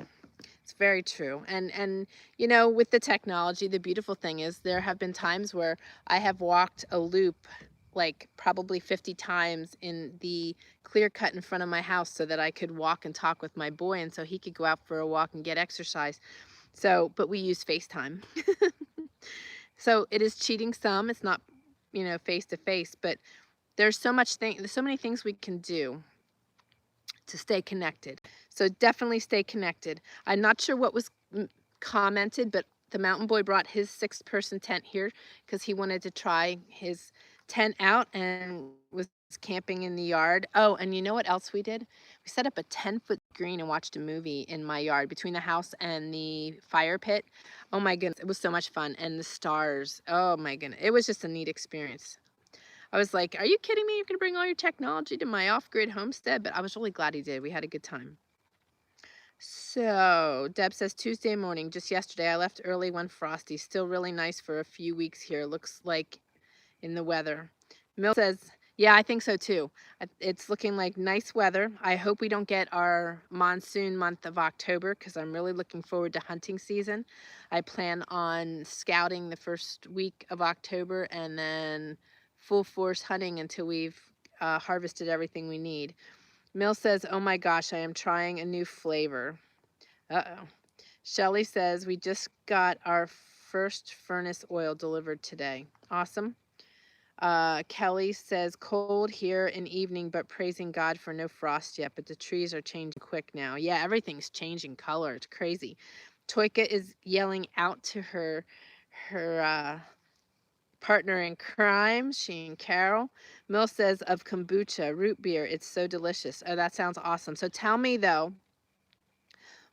It's very true. And you know, with the technology, the beautiful thing is there have been times where I have walked a loop like probably 50 times in the clear cut in front of my house so that I could walk and talk with my boy and so he could go out for a walk and get exercise. So, but we use FaceTime. So it is cheating some. It's not, you know, face to face, but there's so many things we can do to stay connected. So definitely stay connected. I'm not sure what was commented, but the mountain boy brought his 6-person tent here because he wanted to try his tent out and was camping in the yard. Oh, and you know what else we did? We set up a 10-foot screen and watched a movie in my yard between the house and the fire pit. Oh my goodness, it was so much fun. And the stars, oh my goodness, it was just a neat experience. I was like, are you kidding me? You're going to bring all your technology to my off-grid homestead? But I was really glad he did. We had a good time. So Deb says Tuesday morning, just yesterday, I left early one frosty. Still really nice for a few weeks here. Looks like in the weather. Mill says, yeah, I think so too. It's looking like nice weather. I hope we don't get our monsoon month of October because I'm really looking forward to hunting season. I plan on scouting the first week of October and then full force hunting until we've harvested everything we need. Mill says, oh my gosh, I am trying a new flavor. Uh-oh. Shelly says, we just got our first furnace oil delivered today. Awesome. Kelly says, cold here in evening, but praising God for no frost yet, but the trees are changing quick now. Yeah, everything's changing color. It's crazy. Toika is yelling out to her partner in crime, she and Carol. Mill says of kombucha, root beer, it's so delicious. Oh, that sounds awesome. So tell me though,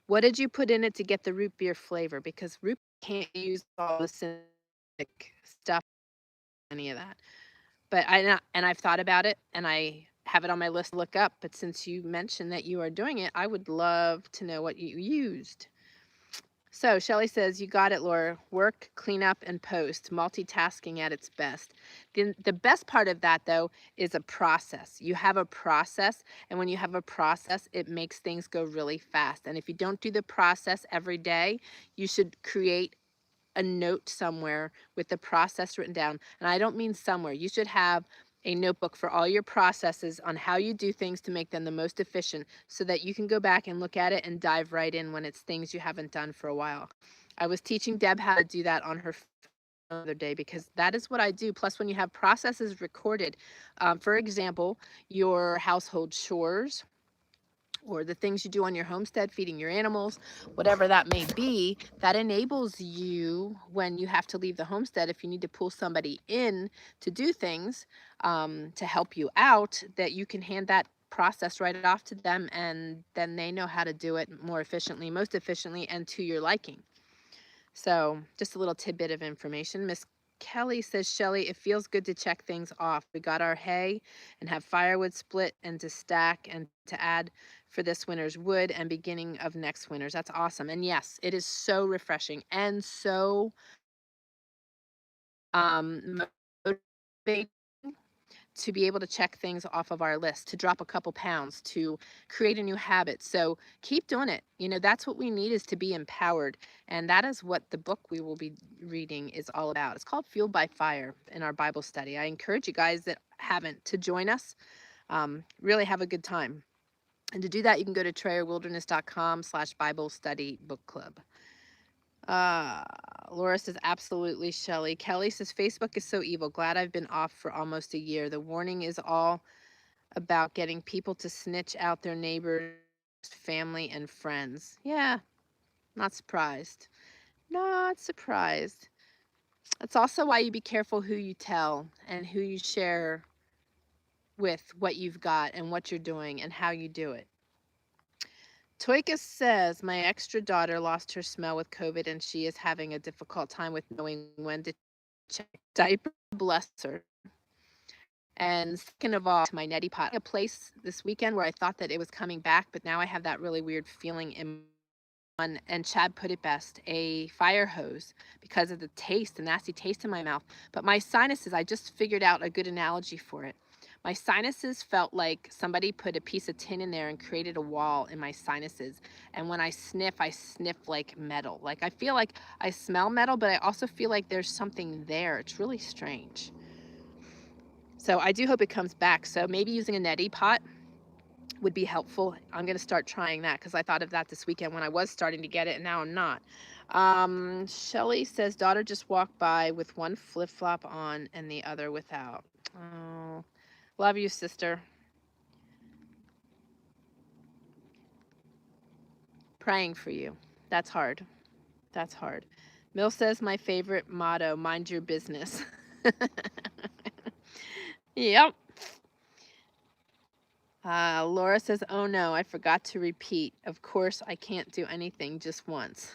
what did you put in it to get the root beer flavor? Because root can't use all the synthetic stuff, any of that. But I've thought about it and I have it on my list to look up. But since you mentioned that you are doing it, I would love to know what you used. So Shelly says, you got it, Laura. Work, clean up, and post. Multitasking at its best. The best part of that, though, is a process. You have a process, and when you have a process, it makes things go really fast. And if you don't do the process every day, you should create a note somewhere with the process written down. And I don't mean somewhere. You should have a notebook for all your processes on how you do things to make them the most efficient so that you can go back and look at it and dive right in when it's things you haven't done for a while. I was teaching Deb how to do that on her the other day because that is what I do. Plus, when you have processes recorded, for example, your household chores, or the things you do on your homestead, feeding your animals, whatever that may be, that enables you when you have to leave the homestead, if you need to pull somebody in to do things to help you out, that you can hand that process right off to them and then they know how to do it more efficiently, most efficiently, and to your liking. So just a little tidbit of information. Miss Kelly says, Shelly, it feels good to check things off. We got our hay and have firewood split and to stack and to add for this winter's wood and beginning of next winter's. That's awesome. And yes, it is so refreshing and so motivating to be able to check things off of our list, to drop a couple pounds, to create a new habit. So keep doing it. You know, that's what we need, is to be empowered. And that is what the book we will be reading is all about. It's called Fueled by Fire in our Bible study. I encourage you guys that haven't to join us. Really have a good time. And to do that, you can go to TrayerWilderness.com/Bible Study Book Club. Laura says, absolutely, Shelly. Kelly says, Facebook is so evil. Glad I've been off for almost a year. The warning is all about getting people to snitch out their neighbors, family, and friends. Yeah, not surprised. Not surprised. That's also why you be careful who you tell and who you share with what you've got and what you're doing and how you do it. Toika says, my extra daughter lost her smell with COVID and she is having a difficult time with knowing when to check diaper. Bless her. And second of all, my neti pot, a place this weekend where I thought that it was coming back, but now I have that really weird feeling in one, and Chad put it best, a fire hose, because of the taste, the nasty taste in my mouth. But my sinuses, I just figured out a good analogy for it. My sinuses felt like somebody put a piece of tin in there and created a wall in my sinuses. And when I sniff like metal. Like I feel like I smell metal, but I also feel like there's something there. It's really strange. So I do hope it comes back. So maybe using a neti pot would be helpful. I'm going to start trying that because I thought of that this weekend when I was starting to get it and now I'm not. Shelly says, daughter just walked by with one flip-flop on and the other without. Oh, love you, sister. Praying for you. That's hard. That's hard. Mill says my favorite motto, mind your business. Yep. Laura says, oh no, I forgot to repeat. Of course, I can't do anything just once.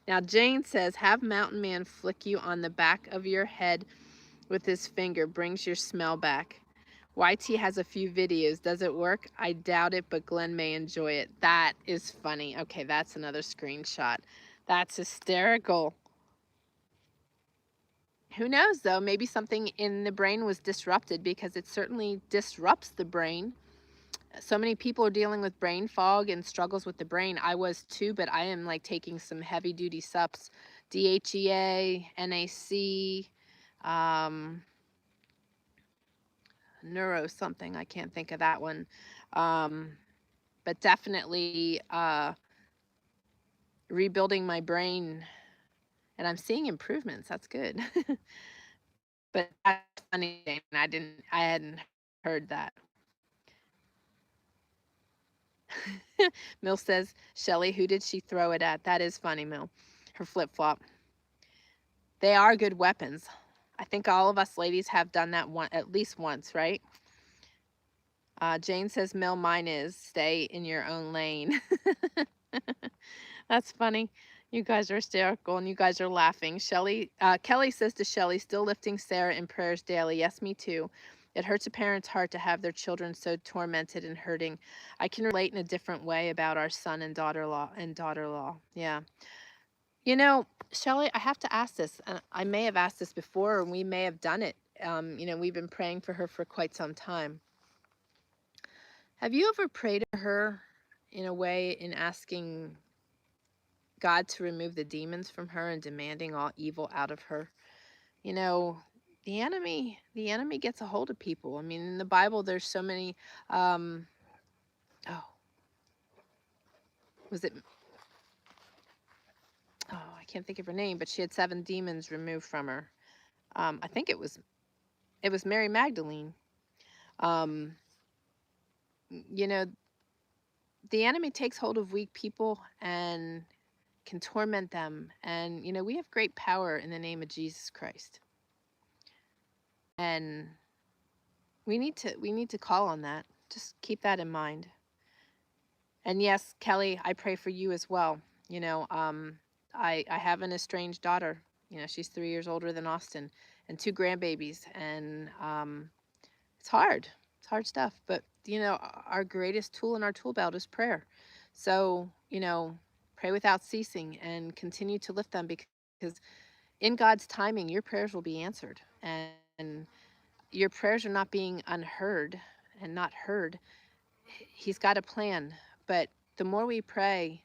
Now, Jane says, have Mountain Man flick you on the back of your head with his finger. Brings your smell back. YT has a few videos. Does it work? I doubt it, but Glenn may enjoy it. That is funny. Okay, that's another screenshot. That's hysterical. Who knows, though? Maybe something in the brain was disrupted because it certainly disrupts the brain. So many people are dealing with brain fog and struggles with the brain. I was too, but I am like taking some heavy duty sups, DHEA, NAC, neuro something. I can't think of that one. But definitely rebuilding my brain, and I'm seeing improvements. That's good. But that's funny. I hadn't heard that. Mill says, Shelly, who did she throw it at? That is funny, Mill. Her flip-flop. They are good weapons. I think all of us ladies have done that at least once, right? Jane says, Mill, mine is stay in your own lane. That's funny. You guys are hysterical and you guys are laughing. Kelly says to Shelly, still lifting Sarah in prayers daily. Yes, me too. It hurts a parent's heart to have their children so tormented and hurting. I can relate in a different way about our son and daughter-in-law. Yeah. You know, Shelly, I have to ask this. I may have asked this before, and we may have done it. We've been praying for her for quite some time. Have you ever prayed to her in a way in asking God to remove the demons from her and demanding all evil out of her? You know, the enemy gets a hold of people. I mean, in the Bible, there's so many. Oh, was it? Oh, I can't think of her name, but she had 7 demons removed from her. I think it was Mary Magdalene. Um, you know, the enemy takes hold of weak people and can torment them. And, we have great power in the name of Jesus Christ. And we need to call on that. Just keep that in mind. And yes, Kelly, I pray for you as well. I have an estranged daughter. She's 3 years older than Austin, and 2 grandbabies. And it's hard. It's hard stuff. But, our greatest tool in our tool belt is prayer. So, pray without ceasing and continue to lift them, because in God's timing, your prayers will be answered. And your prayers are not being unheard and not heard. He's got a plan. But the more we pray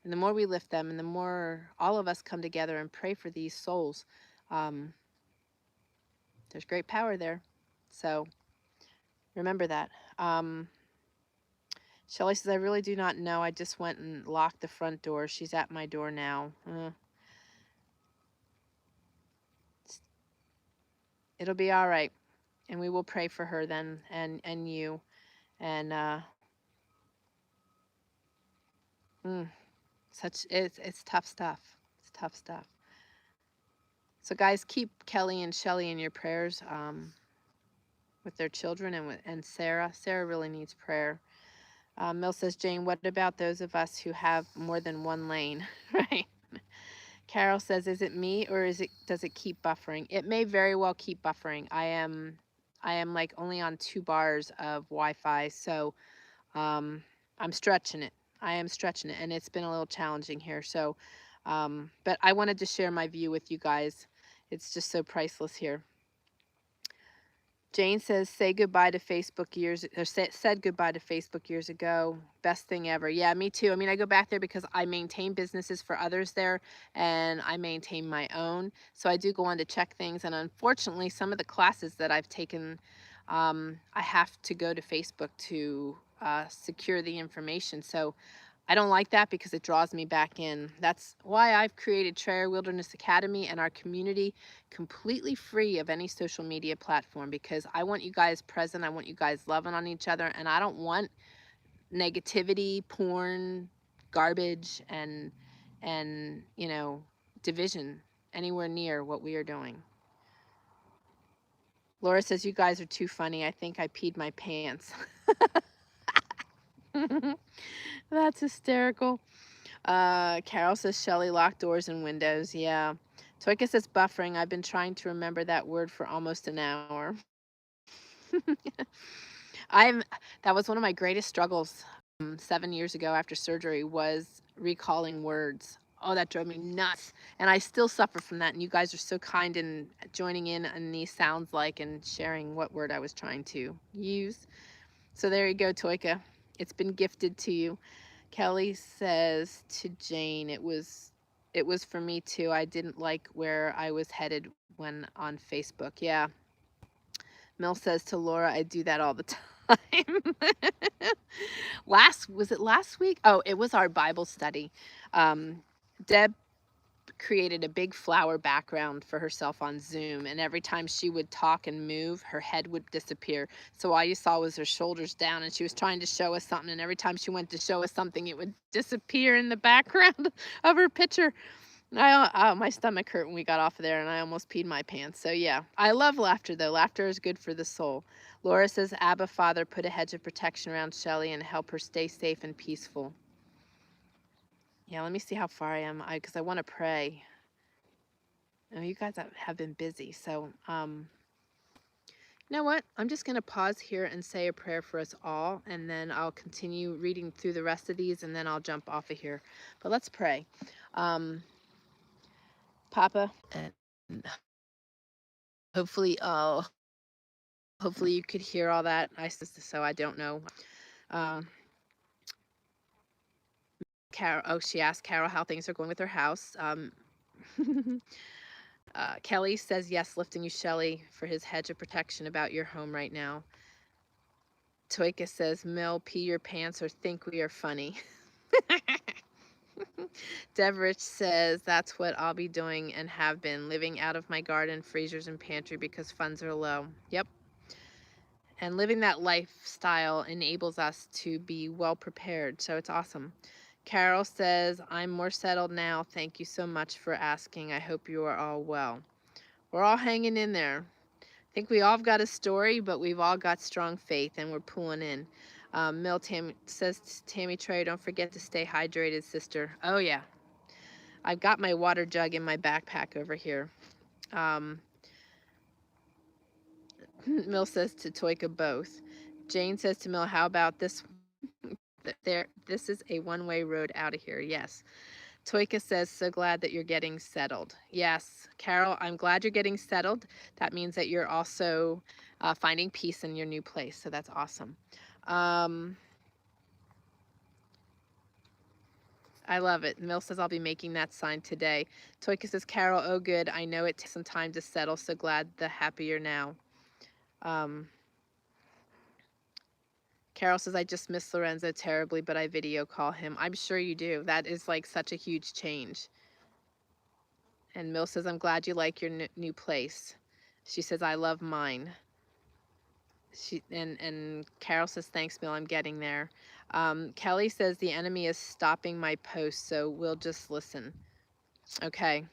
and the more we lift them and the more all of us come together and pray for these souls, there's great power there. So remember that. Shelly says, I really do not know. I just went and locked the front door. She's at my door now. It'll be all right. And we will pray for her then, and you. And it's tough stuff. It's tough stuff. So guys, keep Kelly and Shelly in your prayers with their children and Sarah. Sarah really needs prayer. Mill says, Jane, what about those of us who have more than one lane? Right. Carol says, is it me or does it keep buffering? It may very well keep buffering. I am like only on 2 bars of Wi-Fi, so I'm stretching it. I am stretching it, and it's been a little challenging here. So, but I wanted to share my view with you guys. It's just so priceless here. Jane says, say goodbye to Facebook said goodbye to Facebook years ago. Best thing ever. Yeah, me too. I mean, I go back there because I maintain businesses for others there, and I maintain my own. So I do go on to check things. And unfortunately, some of the classes that I've taken, I have to go to Facebook to secure the information. So I don't like that because it draws me back in. That's why I've created Trayer Wilderness Academy and our community completely free of any social media platform, because I want you guys present. I want you guys loving on each other, and I don't want negativity, porn, garbage, and you know, division anywhere near what we are doing. Laura says, you guys are too funny. I think I peed my pants. That's hysterical. Carol says, Shelly, lock doors and windows. Yeah. Toika says, buffering. I've been trying to remember that word for almost an hour. That was one of my greatest struggles 7 years ago after surgery, was recalling words. Oh, that drove me nuts. And I still suffer from that. And you guys are so kind in joining in on these sounds like and sharing what word I was trying to use. So there you go, Toika. It's been gifted to you. Kelly says to Jane, it was for me too. I didn't like where I was headed when on Facebook. Yeah. Mel says to Laura, I do that all the time. Was it last week? Oh, it was our Bible study. Deb created a big flower background for herself on Zoom, and every time she would talk and move, her head would disappear. So all you saw was her shoulders down, and she was trying to show us something, and every time she went to show us something, it would disappear in the background of her picture. My stomach hurt when we got off of there, and I almost peed my pants. So yeah, I love laughter though. Laughter is good for the soul. Laura says, Abba Father, put a hedge of protection around Shelly and help her stay safe and peaceful. Yeah, let me see how far I am, because I want to pray. Oh, you guys have been busy, so you know what? I'm just going to pause here and say a prayer for us all, and then I'll continue reading through the rest of these, and then I'll jump off of here. But let's pray. Papa, and hopefully you could hear all that. So I don't know. Carol, she asked Carol how things are going with her house. Kelly says, yes, lifting you, Shelly, for his hedge of protection about your home right now. Toika says, Mill, pee your pants or think we are funny. Devrich says, that's what I'll be doing and have been, living out of my garden, freezers, and pantry because funds are low. Yep. And living that lifestyle enables us to be well prepared, so it's awesome. Carol says, I'm more settled now. Thank you so much for asking. I hope you are all well. We're all hanging in there. I think we all got a story, but we've all got strong faith, and we're pulling in. Says Tammy Trey, don't forget to stay hydrated, sister. Oh, yeah. I've got my water jug in my backpack over here. Mill says to Toika, both. Jane says to Mill, how about this? This is a one-way road out of here. Yes. Toika says, so glad that you're getting settled. Yes. Carol, I'm glad you're getting settled. That means that you're also finding peace in your new place. So that's awesome. I love it. Mill says, I'll be making that sign today. Toika says, Carol, oh good. I know it takes some time to settle. So glad the happier now. Carol says, I just miss Lorenzo terribly, but I video call him. I'm sure you do. That is like such a huge change. And Mill says, I'm glad you like your new place. She says, I love mine. And Carol says, thanks, Mill, I'm getting there. Kelly says, the enemy is stopping my post, so we'll just listen. Okay.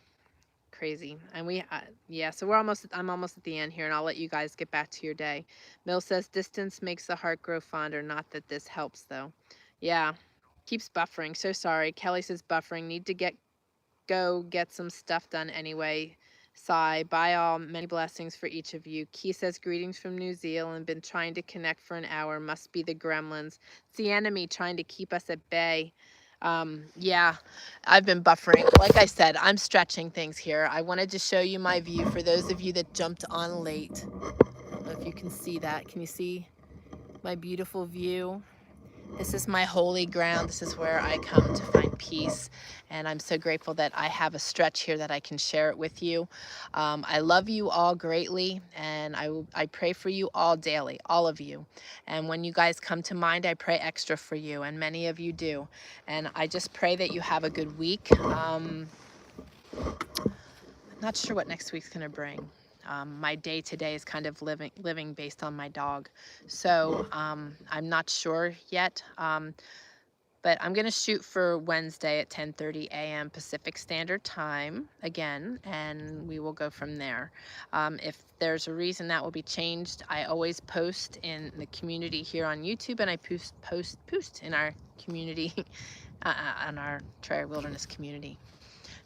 Crazy. And yeah, so I'm almost at the end here, and I'll let you guys get back to your day. Mill says, distance makes the heart grow fonder. Not that this helps though. Yeah, keeps buffering. So sorry. Kelly says, buffering, need to go get some stuff done anyway. Sigh. Bye all. Many blessings for each of you. Key says, greetings from New Zealand. Been trying to connect for an hour. Must be the gremlins. It's the enemy trying to keep us at bay. Yeah, I've been buffering. Like I said, I'm stretching things here. I wanted to show you my view for those of you that jumped on late. don't know if you can see that. Can you see my beautiful view? This is my holy ground. This is where I come to find peace. And I'm so grateful that I have a stretch here that I can share it with you. I love you all greatly, and I pray for you all daily, all of you. And when you guys come to mind, I pray extra for you, and many of you do. And I just pray that you have a good week. I'm not sure what next week's gonna bring. My day today is kind of living based on my dog. So I'm not sure yet. But I'm going to shoot for Wednesday at 10:30 a.m. Pacific Standard Time again, and we will go from there. If there's a reason that will be changed, I always post in the community here on YouTube, and I post in our community, on our Trail Wilderness community.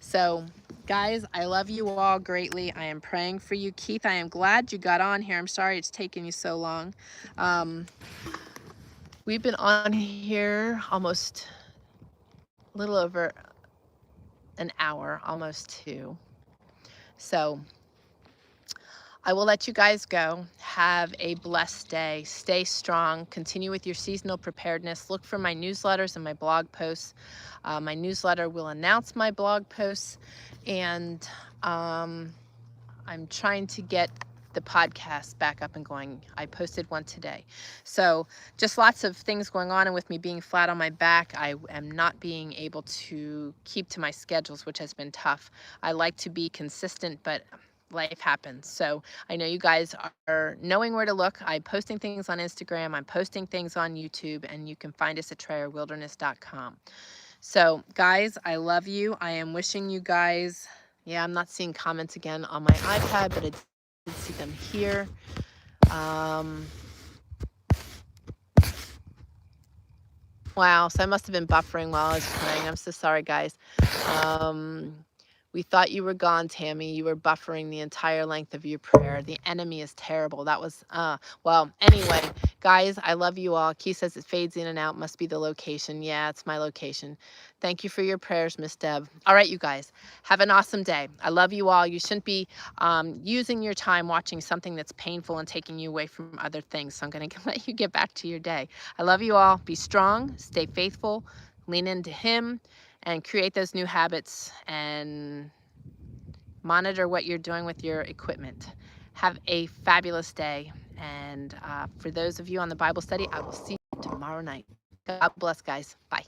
So, guys, I love you all greatly. I am praying for you. Keith, I am glad you got on here. I'm sorry it's taken you so long. We've been on here almost a little over an hour, almost 2. So I will let you guys go. Have a blessed day. Stay strong. Continue with your seasonal preparedness. Look for my newsletters and my blog posts. My newsletter will announce my blog posts, and I'm trying to get the podcast back up and going. I posted one today. So just lots of things going on, and with me being flat on my back, I am not being able to keep to my schedules, which has been tough. I like to be consistent, but life happens. So I know you guys are knowing where to look. I'm posting things on Instagram. I'm posting things on YouTube, and you can find us at TrayerWilderness.com. So guys, I love you. I am wishing you guys, yeah, I'm not seeing comments again on my iPad, but I did see them here. Wow, so I must have been buffering while I was praying. I'm so sorry, guys. We thought you were gone, Tammy. You were buffering the entire length of your prayer. The enemy is terrible. That was, well, anyway, guys, I love you all. Keith says it fades in and out. Must be the location. Yeah, it's my location. Thank you for your prayers, Miss Deb. All right, you guys, have an awesome day. I love you all. You shouldn't be using your time watching something that's painful and taking you away from other things. So I'm going to let you get back to your day. I love you all. Be strong. Stay faithful. Lean into Him. And create those new habits and monitor what you're doing with your equipment. Have a fabulous day. And for those of you on the Bible study, I will see you tomorrow night. God bless, guys. Bye.